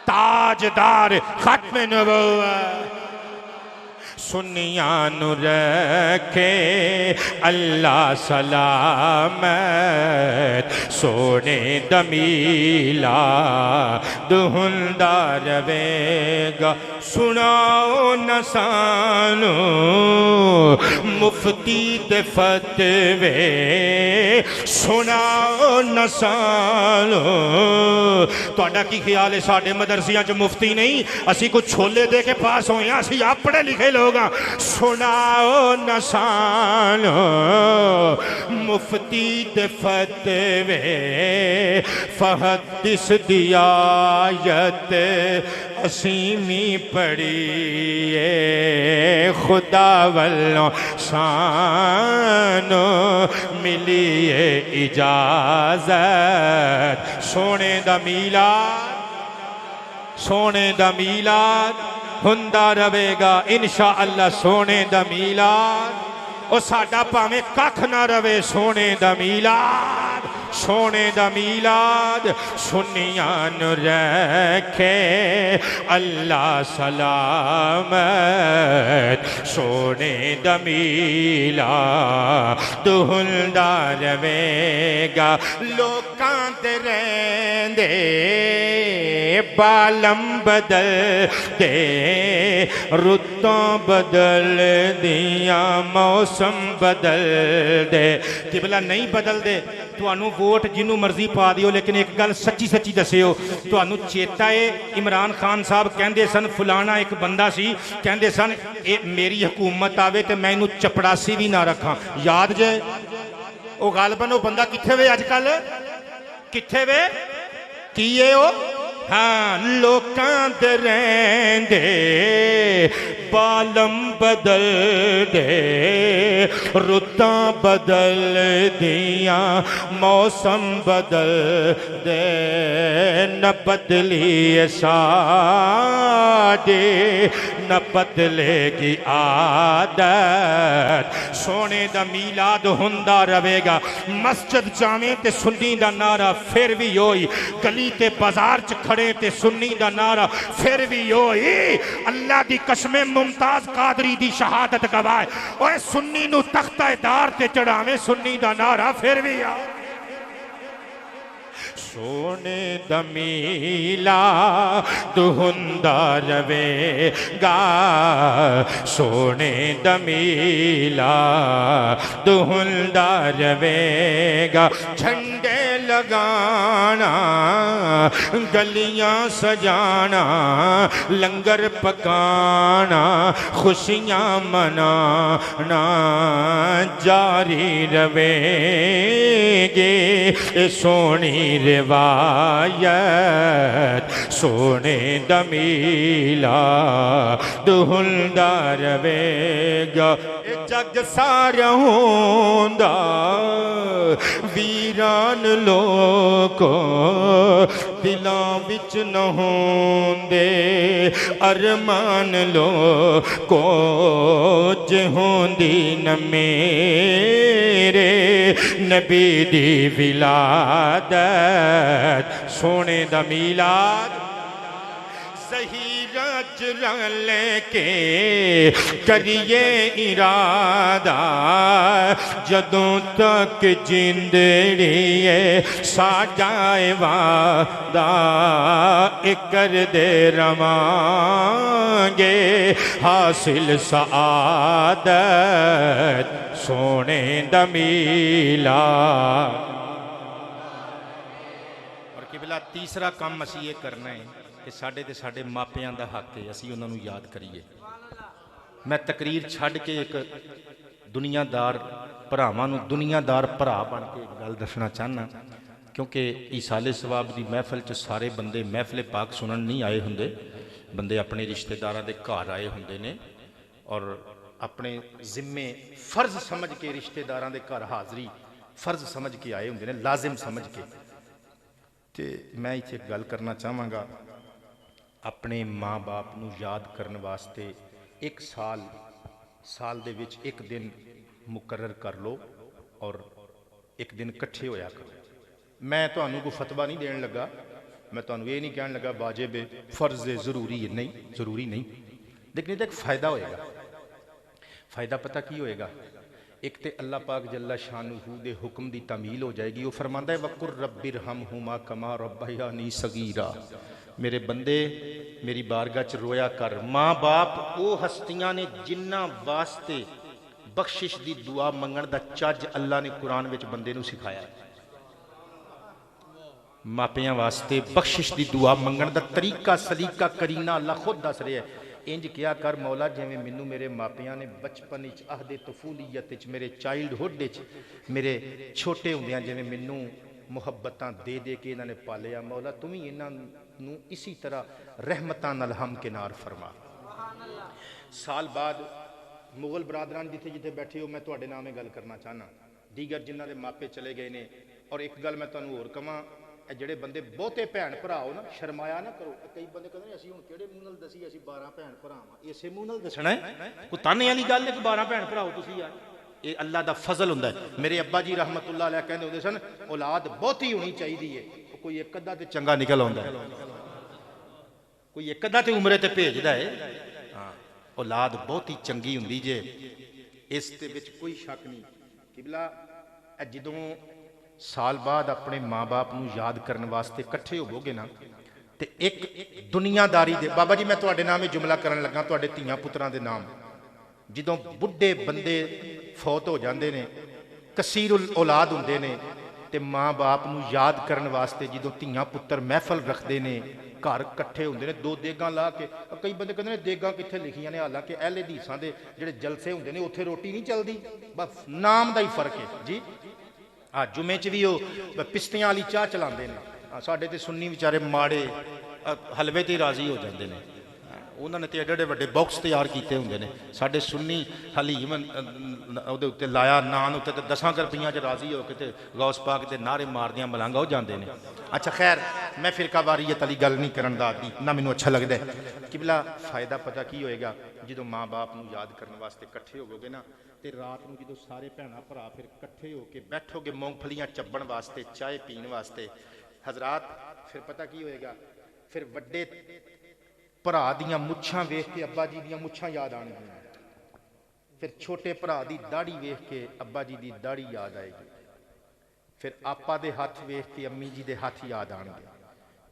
ताजदार खत्मे नबुव्वत। सुनियां नू रखे अल्लाह सलामत, सोने दमीला दुहुलदा रवेगा। सुनाओ न सानू मुफ्ती दे फतवे सुनाओ न सालो। तुहाडा की ख्याल है साडे मदरसियां च मुफ्ती नहीं, असी कुछ छोले दे के पास होए हैं, असी आप पढ़े लिखे लोग हाँ। सुनाओ न सालो मुफ्ती दे फतवे फहदिस दियायत असीमी पढ़िए खुदा वल्लों शानो मिलिए इजाजत। सोने दा मीलाद, सोने दा मीलाद हुंदा रवेगा इंशा अल्लाह। सोने दा मीलाद ओ साडा भावें कख ना रवे, सोने दा मीलाद, सोने दा मीलाद सुनियां नू रखे अल्लाह सलामत। सोने दा मीलाद हुंदा रवेगा लोकां ते रहिंदे बालम बदल दे, रुतों बदल दियां मौसम बदल दे। किबला नहीं बदल दे, तुहानू वोट जिन्हों मर्जी पा दियो, लेकिन एक गल सच्ची सच्ची दसियो, तुहानू चेता है इमरान खान साहब कहंदे सन फलाना एक बंदा सी, कहंदे सन ए मेरी हुकूमत आवे तो मैं इनू चपड़ासी भी ना रखा, याद जे? ओ गालबन वो बंदा किथे वे अजकल, किथे वे की है ओ? हाँ, लोकां दे रहिंदे बालम बदल दे, रुतां बदल दियां मौसम बदल दे, न बदली साडे न बदलेगी आदत। सोने दा मीलाद हुंदा रवेगा, मस्जिद जावें ते सुन्नी दा नारा फिर भी होई, गली ते बाजार च खड़े ते सुन्नी दा नारा फिर भी होई। अल्लाह दी कसमें मुमताज कादरी दी शहादत गवाए, ओए सुन्नी नू तख्ता दार ते चढ़ावे, सुन्नी दा नारा फिर भी आ। सोने दमीला दुहुंदा रवेगा, सोने दमीला दुहुंदा रवेगा। झंडे लगाना, गलियां सजाना, लंगर पकाना, खुशियां मनाना जारी रवेगे। सोनी रिवायत सोने दमीला दुहुंदा रवेगा। जग सारा होंदा वीरान लोको, दिलां विच न होंदे अरमान लोको, जे होंदी न मेरे नबी दी विलादत। सोने दा मीलाद ज़हीरा चुरा लेके करिए इरादा, जदों तक जिंदड़िए साजाए वादा, कर दे रवांगे हासिल सआदत। सोने दा मीलाद। और किबला तीसरा काम असी ये करना है कि साडे ते साडे मापियां दा हक है, असी उन्हां नूं याद करिए। मैं तकरीर छड्ड के एक दुनियादार भरावां नूं दुनियादार भरा बन के एक गल दसना चाहना, क्योंकि ईसाले सवाब की महफिल च सारे बंदे महफिल पाक सुनन नहीं आए हुंदे, बंदे अपने रिश्तेदारां दे घर आए हुंदे ने और अपने जिम्मे फर्ज समझ के रिश्तेदारां दे घर हाज़री फर्ज समझ के आए हुंदे ने, लाजिम समझ के। तो मैं इत्थे एक गल करना चाहांगा, अपने माँ बाप नूं याद करने वास्ते एक साल दे विच एक दिन मुकर्रर कर लो और एक दिन इकट्ठे होया करो। मैं तुहानूं कोई फतवा नहीं देन लगा, मैं तुहानूं ये नहीं कहन लगा वाजिब है, फर्ज है, जरूरी है, नहीं जरूरी नहीं, लेकिन इसदा एक फायदा होएगा। फायदा पता की होएगा? एक तो अल्लाह पाक जल्ला शानुहु दे हुक्म की तमील हो जाएगी। वो फरमांदा है वकुर रब्बिरहमहुमा कमा रब्बयानी सगीरा, मेरे बंदे मेरी बारगाह च रोया कर। माँ बाप वो हस्तियां ने जिन्ना वास्ते बख्शिश की दुआ मंगण का चज अल्लाह ने कुरान में बंदे नूं सिखाया। मापियां वास्ते बख्शिश की दुआ मंगण का तरीका सलीका करीना अल्लाह खुद दस रहा है। इंज क्या कर मौला जिवें मैनू मेरे मापियां ने बचपन अहदे तफूलीयत मेरे चाइल्डहुड मेरे छोटे हुंदियां जिवें मैनू मुहब्बतां दे दे के इन्होंने पालिया, मौला तुम ही इन्हों इसी तरह रहमतां नाल हमकिनार फरमा। साल बाद मुगल बरादरान जिथे जिथे बैठे हो मैं तुहाडे नाम गल करना चाहना, दीगर जिन्हां दे मापे चले गए ने। और एक गल मैं तुहानूं होर कहां, ਜਿਹੜੇ ਬੰਦੇ ਬਹੁਤੇ ਭੈਣ ਭਰਾ ਹੋ ਨਾ ਸ਼ਰਮਾਇਆ ਨਾ ਕਰੋ। ਕਈ ਬੰਦੇ ਕਹਿੰਦੇ ਨੇ ਅਸੀਂ ਹੁਣ ਕਿਹੜੇ ਮੂੰਹ ਨਾਲ ਦਸੀ ਅਸੀਂ 12 ਭੈਣ ਭਰਾ ਹਾਂ, ਇਸੇ ਮੂੰਹ ਨਾਲ ਦੱਸਣਾ ਹੈ। ਕੋਈ ਤਾਨੇ ਵਾਲੀ ਗੱਲ ਹੈ ਕਿ 12 ਭੈਣ ਭਰਾ ਹੋ ਤੁਸੀਂ ਯਾਰ, ਇਹ ਅੱਲਾ ਦਾ ਫਜ਼ਲ ਹੁੰਦਾ ਹੈ। ਮੇਰੇ ਅੱਬਾ ਜੀ ਰਹਿਮਤੁल्लाह अलैह ਕਹਿੰਦੇ ਹੁੰਦੇ ਸਨ ਔਲਾਦ ਬਹੁਤੀ ਹੋਣੀ ਚਾਹੀਦੀ ਹੈ, ਕੋਈ ਇੱਕ ਅੱਧਾ ਤੇ ਚੰਗਾ ਨਿਕਲ ਆਉਂਦਾ ਹੈ, ਕੋਈ ਇੱਕ ਅੱਧਾ ਤੇ ਉਮਰੇ ਤੇ ਭੇਜਦਾ ਹੈ। ਹਾਂ ਔਲਾਦ ਬਹੁਤੀ ਚੰਗੀ ਹੁੰਦੀ ਜੇ, ਇਸ ਦੇ ਵਿੱਚ ਕੋਈ ਸ਼ੱਕ ਨਹੀਂ। ਕਿਬਲਾ ਜਦੋਂ साल बाद अपने माँ बाप नूं याद करने वास्ते इकट्ठे होवोगे ना, तो एक दुनियादारी दे बाबा जी मैं तुहाडे नाम जुमला करन लगा, तुहाडे धीआं पुत्रां दे नाम जदों बुढ़े बंदे फौत हो जाते हैं, कसीरुल औलाद हुंदे ने, ते माँ बाप नूं याद करने वास्ते जदों धीआं पुत्र महफल रखते हैं, घर इकट्ठे होंदे ने, दो देगां ला के। कई बंदे कहंदे ने देगां कित्थे लिखियां ने, हालांकि अहले हदीसां दे जिहड़े जलसे हुंदे ने उत्थे रोटी नहीं चलदी, बस नाम दा ही फर्क है जी। हाँ जुमे च भी वो पिस्तियां वाली चाह चलाते हैं। साडे ते सुन्नी बेचारे माड़े हलवे ते राजी हो जाते हैं, उन्होंने तो एडे एडे वड्डे बॉक्स तैयार किए होंगे ने। साडे सुन्नी हलीम उहदे उत्ते लाया नान उत्ते ते 10 रुपइयां च राजी हो के ते गौस पाक दे नारे मारदियां मलांगा हो जाते हैं। अच्छा खैर मैं फिरका वारीयत वाली गल नहीं करन दा आदी, ना मैनूं अच्छा लगता है। किबला फायदा पता की होएगा जो माँ बाप नूं याद करने वास्ते इकट्ठे होवोगे ना, तो रात को जो सारे भैन भरा फिर कट्ठे होके बैठोगे मूंगफलियां चब्बण वास्ते, चाय पीने वास्ते, हजरात फिर पता की होएगा, फिर वड्डे भरा दियां मुछां वेख के अब्बा जी दियां मुछां याद आउणगियां, फिर छोटे भरा दी दाढ़ी वेख के अब्बा जी दी दाढ़ी याद आएगी, फिर आपा दे हथ वेख के अम्मी जी दे हथ याद आउणगे,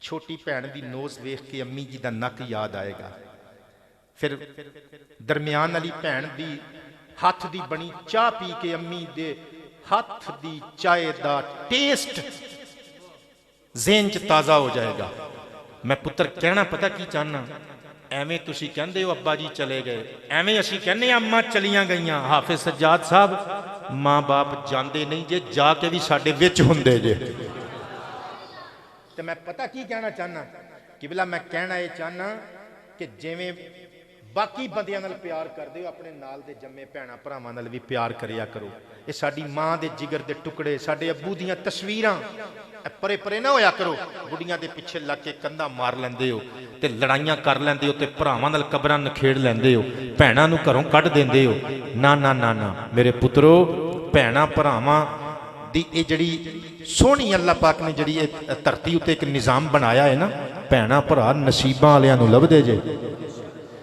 छोटी भैन दी नोज वेख के अम्मी जी दा नक याद आएगा, फिर दरम्यान वाली भैन दी हथ दी बनी चाह पी के अम्मी दे हथ दी चाय दा टेस्ट ज़हन च ताज़ा हो जाएगा। मैं पुत्र कहना पता की चाहना, एवें तुसी कहंदे हो अब्बा जी चले गए, एवें असी कहने अम्मा चलियां गईयां। हाफिज सज्जाद साहब माँ बाप जाते नहीं जे, जाके भी साडे विच हुंदे जे। ते मैं पता की कहना चाहना, किबला मैं कहना ये चाहना कि जिवें बाकी बंदियां नाल प्यार करदे हो, अपने नाल दे जम्मे भैणां भरावां नाल भी प्यार करिया करो। ये साडी माँ दे जिगर दे टुकड़े, साडे अब्बू दियां तस्वीरां परे परे ना होया करो। बुढ़ियां दे पिछे लग के कंधा मार लैंदे हो, ते लड़ाइयां कर लैंदे हो, ते भरावां नाल कबरां नखेड़ लैंदे हो, भैणां नूं घरों कढ देंदे हो। ना ना ना ना मेरे पुत्रो, भैणां भरावां दी ये जिहड़ी सोहनी अल्लाह पाक ने जिहड़ी धरती उत्ते एक निज़ाम बनाया है ना, भैणां भरा नसीबां वालियां नूं लभदे जे।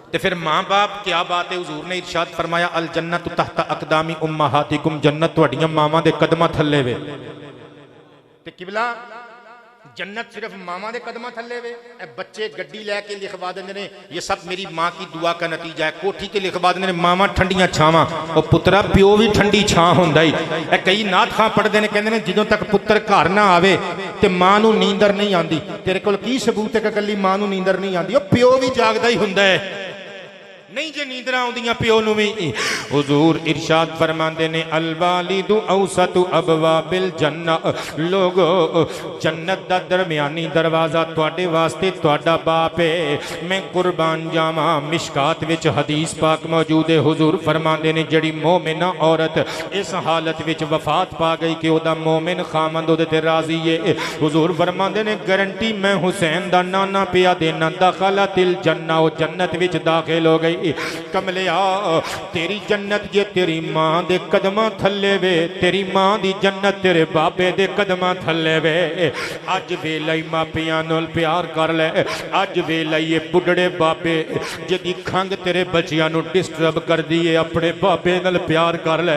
तो फिर माँ बाप क्या बात है, हुजूर ने इरशाद फरमाया अल जन्नत तहत अकदामी उम्महातिकुम, जन्नत तुहाडियां मावां दे कदमां थल्ले वे। ते किबला जन्नत सिर्फ मावां दे कदमां थल्ले वे। बच्चे गड्डी लैके लिखवा देंगे ने ये सब मेरी माँ की दुआ का नतीजा है, कोठी ते लिखवा देंगे ने मावां ठंडियां छावां। और पुत्रा प्यो भी ठंडी छां हुंदा ही। कई नात खां पढ़ते हैं, कहते हैं जदों तक पुत्र घर ना आवे ते मां नूं नींदर नहीं आती। तेरे कोल की सबूत है कि कल्ली मां नूं नींदर नहीं आती? प्यो भी जागदा ही हुंदा है, नहीं जे नींदर आउंदियां प्यो नूं भी। हुजूर इरशाद फरमांदे ने अल वालिदु औसतु अबवाबिल जन्नह, लोगो जन्नत दा दरमियानी दरवाजा तुहाडे वास्ते तुहाडा बाप है। मैं कुर्बान जावां, मिशकात विच हदीस पाक मौजूद है। हुजूर फरमांदे ने जिहड़ी मोमिना औरत इस हालत विच वफात पा गई कि ओदा मोमिन खामंद ओदे ते राजी है, हुजूर फरमांदे ने गारंटी मैं हुसैन दा नाना पिया देना, दखलतिल जन्नह, ओ जन्नत विच दाखिल हो गई। कमलिया तेरी जन्नत जे तेरी मां दे कदमां थल्ले वे, तेरी मां दी जन्नत तेरे बाबे दे कदमां थल्ले वे। अज वेला ही मापियां नाल प्यार कर ले, अज वेला ही बुढ़ड़े बाबे जिहदी खंग तेरे बच्चियां नूं डिस्टर्ब करदी है, अपने बाबे नाल प्यार कर ले।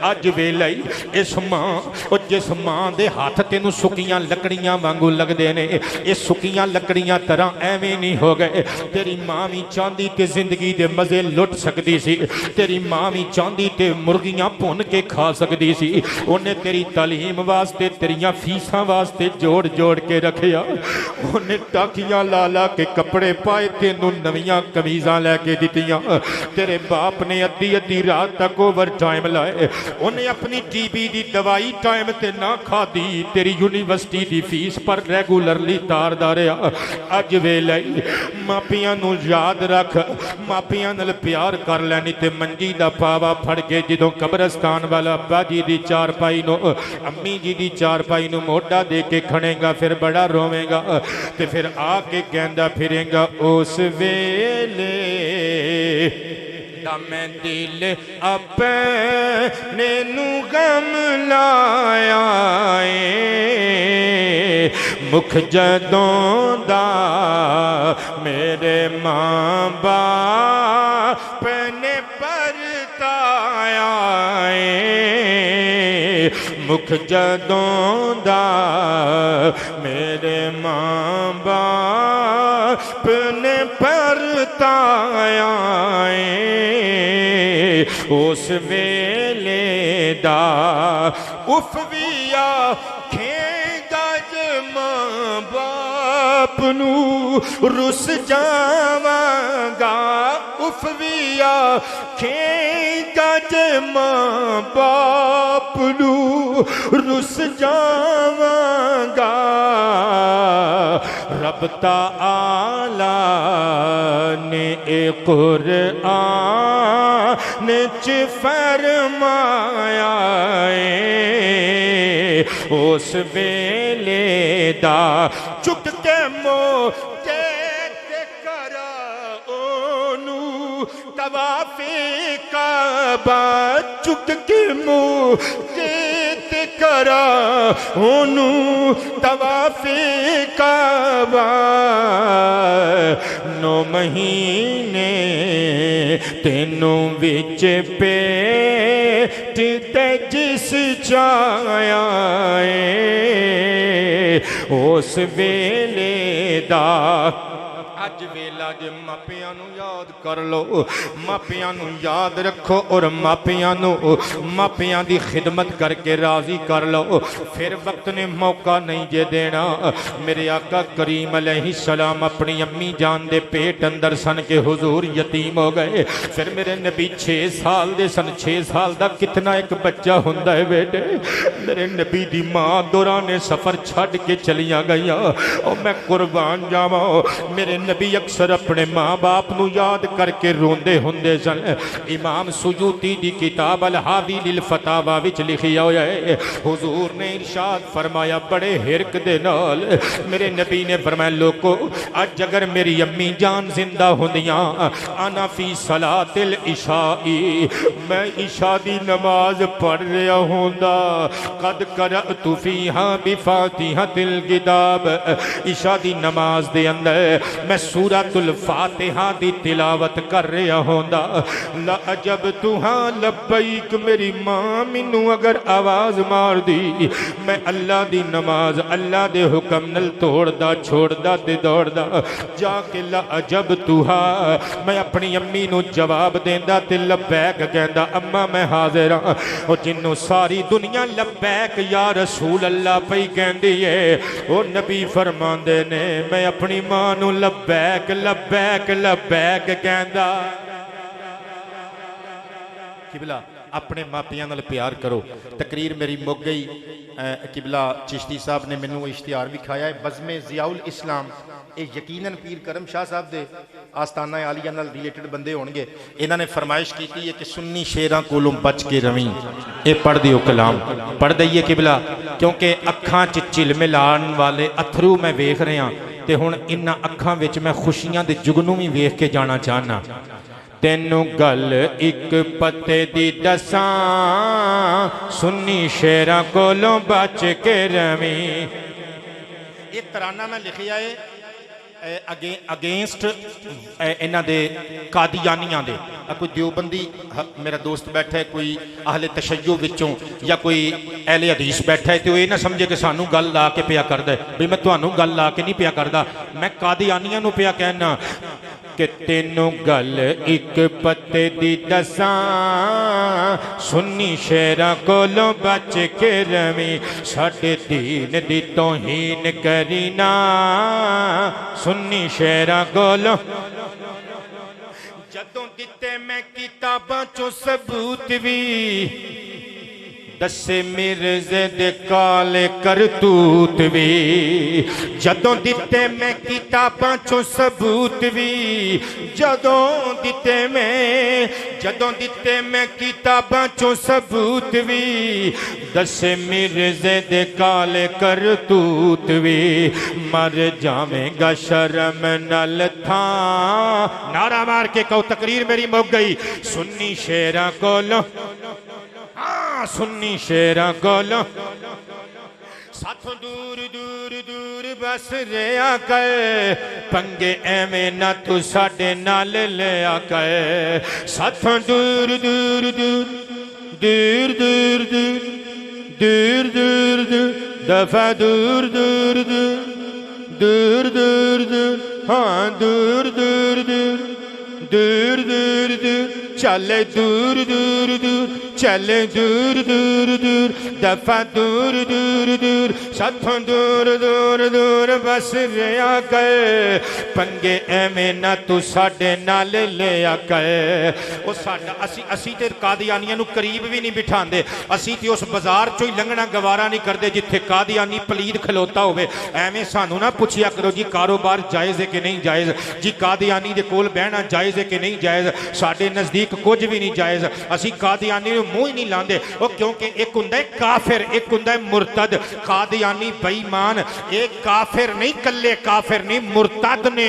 अज वेला ही इस मां और जिस मां दे हाथ तेनू सुकियां लकड़ियां वांगू लगदे ने, ये सुकियां लकड़ियां तरह एवें नहीं हो गए। तेरी मां भी चाहती कि जिंदगी दे मज़े लुट सकती सी। तेरी माँ भी चाहती ते मुर्गियां भुन के खा सकती सी। उन्हें तेरी तालीम वास्ते तेरिया फीसा वास्ते जोड़ जोड़ के रखिया। उन्हें टाकियां ला ला के कपड़े पाए, तेनू नवियां कमीज़ां लैके दित्तियां। तेरे बाप ने अद्धी अद्धी रात तक ओवर टाइम लाए। उन्हें अपनी टीबी की दवाई टाइम ते ना खादी। तेरी यूनिवर्सिटी की फीस पर रेगूलरली तारदा रहा। अज वेले मापियां नू याद रख, मापियां नाल प्यार कर लैनी ते मंजी दा पावा फड़ के जदों कब्रस्तान वाला अब्बा जी दी चारपाई नू अम्मी जी दी चारपाई नू मोटा दे के खड़ेगा, फिर बड़ा रोवेगा ते फिर आके कहंदा फिरेगा उस वेले मैं दिल अपने नू गम लाया मुख जदों दा मेरे मां बाप ने परताया मुख जदों दा मेरे मां बाप ने परताया उस वेले दा उफ भी आखेगा जे मां बाप नू रुस जावांगा। उफ भी आखेगा जे मां बाप नू रुस जावांगा। रब ताला ने कुरआन च फरमाया उस वेले दा चुक के मोटे करा ओनू तवाफे काबा चुक के मोटे करा ओनू तवाफे काबा। 9 महीने तेनों विच पेट ते जिस चाया उस वेले दा अज वेला जे मापियां नू याद कर लो, मापियां नू याद रखो और मापियां दी खिदमत करके राजी कर लो। फिर वक्त ने मौका नहीं जे देना। मेरे आका करीम अलैहिस्सलाम अपनी अम्मी जान दे पेट अंदर सन के हुजूर यतीम हो गए। फिर मेरे नबी 6 साल दे सन। 6 साल दा कितना एक बच्चा हुंदा है बेटे। मेरे नबी दी मां दौरान सफर छड़ के चलिया गई और मैं कुर्बान जावा। मेरे नबी अक्सर अपने माँ बाप नू याद करके रोंदे हुंदे सन। इमाम सुयूती दी किताब अल हावी लिल फतावा विच लिखिया होया है। हुजूर ने इरशाद फरमाया बड़े हिरक दे नाल मेरे नबी ने फरमाया लोको अज अगर मेरी अम्मी जान जिंदा हुंदियां आना फी सलातिल इशाई मैं इशा दी नमाज पढ़ रहा होंदा। कद करअतु फीहा बिफातिहतिल किताब इशा दी नमाज दे अंदर मैं सूरतुल फातिहा दी तिलावत कर रहा होंदा। ला अजब तुहा लब्बैक मेरी मां मैनू अगर आवाज मार दी मैं अल्लाह दी नमाज अल्लाह दे हुक्म नल तोड़दा छोड़दा ते दौड़दा जाके ला अजब तुहा मैं अपनी अम्मी नू जवाब देंदा ते लब्बैक कहंदा अम्मा मैं हाजिर हां। और जिन्नू सारी दुनिया लब्बैक या रसूल अल्लाह पई कहंदी है ओ नबी फरमांदे ने मैं अपनी मां नू लब्बैक लब्बैक लब्बैक कहंदा। किबला अपने मापियां नाल प्यार करो। तकरीर मेरी मुक गई। किबला चिश्ती साहब ने मैनू इश्तिहार विखाया है बज़्मे ज़ियाउल इस्लाम। ये यकीनन पीर करम शाह साहब दे आस्ताना आलिया नाल रिलेटेड बंदे होणगे। इन्हां ने फरमाइश की है कि सुन्नी शेरां कोलों बच के रवी। ये पढ़ दिओ कलाम पढ़ दईए किबला क्योंकि अखां च झिलमिलाण वाले अथरू मैं वेख रहा ते हुण इन्हां अखां विच मैं खुशियां दे जुगनू भी वेख के जाना चाहना। तेनू गल एक पत्ते दी दसां सुन्नी शेरां कोलों बच के रवी। ये तराना मैं लिखिया है अगेंस्ट इन्हां दे कादियानियां दे। कोई देवबंदी मेरा दोस्त बैठा है कोई अहले तशय्यो विचों या कोई अहले हदीस बैठा है तो ये ना समझे कि सानू गल ला के पिया करदा है भी मैं तुहानू गल ला के नहीं पिया करदा। मैं कादियानियां नू पिया कहना कि तेनों गल एक पत्ते दी दसां सुन्नी शेरां कोलों बच के रवीं साडे दीन दी तौहीन करी ना सुन्नी शेरां कोलों जदों दिते मैं किताबां चों सबूत भी दसे मिर्जे दे काले करतूत भी जदों दिते मैं किताबां चों सबूत भी जदों दिते मैं किताबां चों सबूत भी दसे मिर्जे दे काले करतूत भी मर जावेंगा शर्म नल था नारा मार के कहो तकरीर मेरी मुक गई सुन्नी शेरां कोलों सुन्नी शेरां कोलों साथों दूर दूर दूर बस रहा कर पंगे एवें ना तू साडे नाल लिया कर साथों दूर दूर दूर दूर दूर दूर दूर दूर दूर दफा दूर दूर दूर दूर दूर दूर हाँ दूर दूर दूर दूर दूर दूर चले दूर दूर दूर चले दूर दूर दूर दफा दूर दूर दूर साथों दूर दूर दूर बस रहा कर पंगे एवें ना तू साडे नाल लिया कर ओ साडा असी ते कादियानियां नूं करीब भी नहीं बिठांदे असी ते उस बाजार चों ही लंघना गवारा नहीं करदे जिथे कादियानी पलीद खलोता होवे एवें सानू ना पुछिया करो जी कारोबार जायज़ है कि नहीं जायज़ जी कादियानी दे कोल बहना जायज़ है कि नहीं जायज़ साडे नज़दीक कुछ भी नहीं जायज़ असी कादियानी नूं मूँह ही नहीं लांदे ओ क्योंकि एक हुंदा है काफिर एक हुंदा है मुरतद कादियानी बेईमान एक काफिर नहीं कल्ले काफिर नहीं मुरतद ने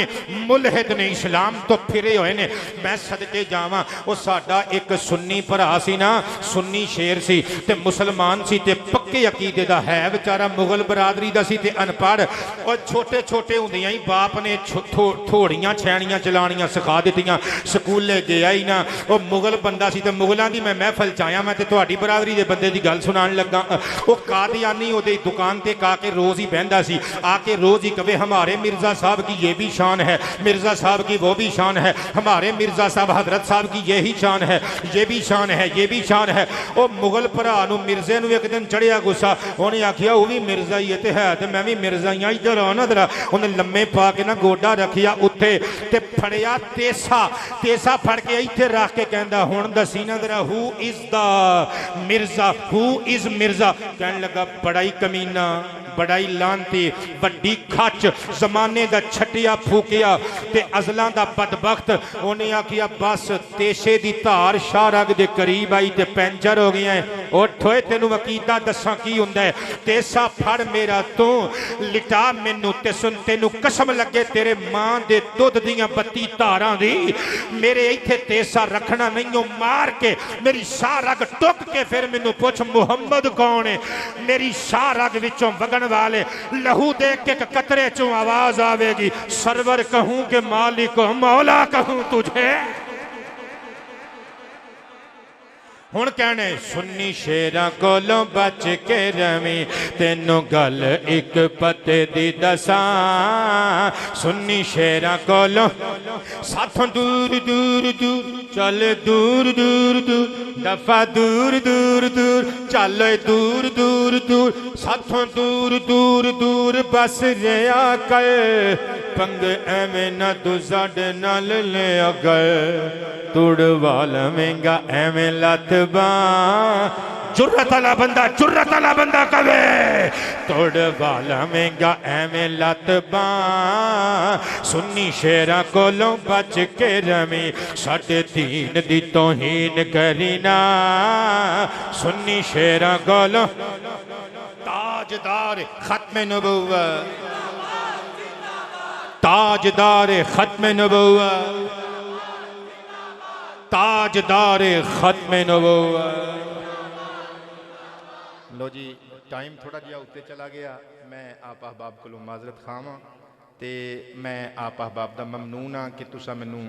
मुलहिद ने इस्लाम तो फिरे हुए ने मैं सदके जावां ओ साडा एक सुन्नी भरा सी ना सुन्नी शेर सी ते मुसलमान सी ते पक्के अकीदे दा है बेचारा मुगल बरादरी दा सी ते अनपढ़ और छोटे छोटे हुंदियां ही बाप ने थोड़ियां छैणियां चलाणियां सिखा दित्तियां स्कूले गया ही ना वो मुगल बंदा सी ते मुगलों की मैं महफल च आया मैं ते तुहाडी बरादरी दे बंदे दी गल सुनाण लगा वो कादियानी ओदी दुकान ते आके रोज़ ही बहंदा सी आके रोज़ ही कहे हमारे मिर्ज़ा साहब की ये भी शान है मिर्ज़ा साहब की वो भी शान है हमारे मिर्ज़ा साहब हजरत साहब की यही शान है ये भी शान है ये भी शान है वो मुगल भरा नूं मिर्ज़े नूं एक दिन चढ़िया गुस्सा उन्हें आखिया वो भी मिर्ज़ा ही है तो मैं भी मिर्ज़ा ही हाँ इधर आ ना जरा उन्हें लम्मे पा के ना गोडा रखिया उत्थे ते फड़िया तेसा फड़ के इत्थे रख के कहंदा हुण दसी ना जरा who is the Mirza who is Mirza कहन लगा बड़ा ही कमीना बड़ाई लानती वड्डी खच जमाने दा छटिया फूकिया ते अजलां दा बदबख्त उन्हें आखिया बस तेशे दी धार शाहरग दे करीब आई ते पैंचर हो गया है उठोए तेनू अकीदा दसा की हुंदा है तेसा फड़ मेरा तू लिटा मैनू ते सुन तेनू कसम लगे तेरे मां दे दुध दियां 32 धारां दी मेरे इत्थे तेसा रखना नहीं मार के मेरी शाहरग टुक के फिर मैनू पुछ मुहम्मद कौन है मेरी शाहरग विचों वगण वाले लहू देख के कतरे चों आवाज आवेगी सरवर कहूं के मालिक मौला कहूं तुझे हुण कहने सुन्नी शेरां कोलों बच के रवीं तेनों गल एक पते दी दसां सुन्नी शेरां कोलों साथों दूर दूर दूर चल दूर दूर दूर दफा दूर दूर दूर चल दूर दूर दूर साथों दूर दूर दूर बस रहा कर पंग एवें ना तू साडे नाल लिया कर तुड़ वाल महंगा एवें लत जुर्रत वाला बंदा कवे तोड़ वाला महंगा एवें लत सुन्नी शेरां कोलों बच के रवीं साडे दीन दी तौहीन करी ना सुन्नी शेरां कोलों ताजदार खत्म नबुव्वत ताजदार खत्म नबुव्वत ताजदार खत्म नबुव्वत लो जी टाइम थोड़ा जिहा उत्ते चला गया मैं आप अहबाब कोलों माजरत खावां ते मैं आप अहबाब दा ममनून हाँ कि तुसा मैनू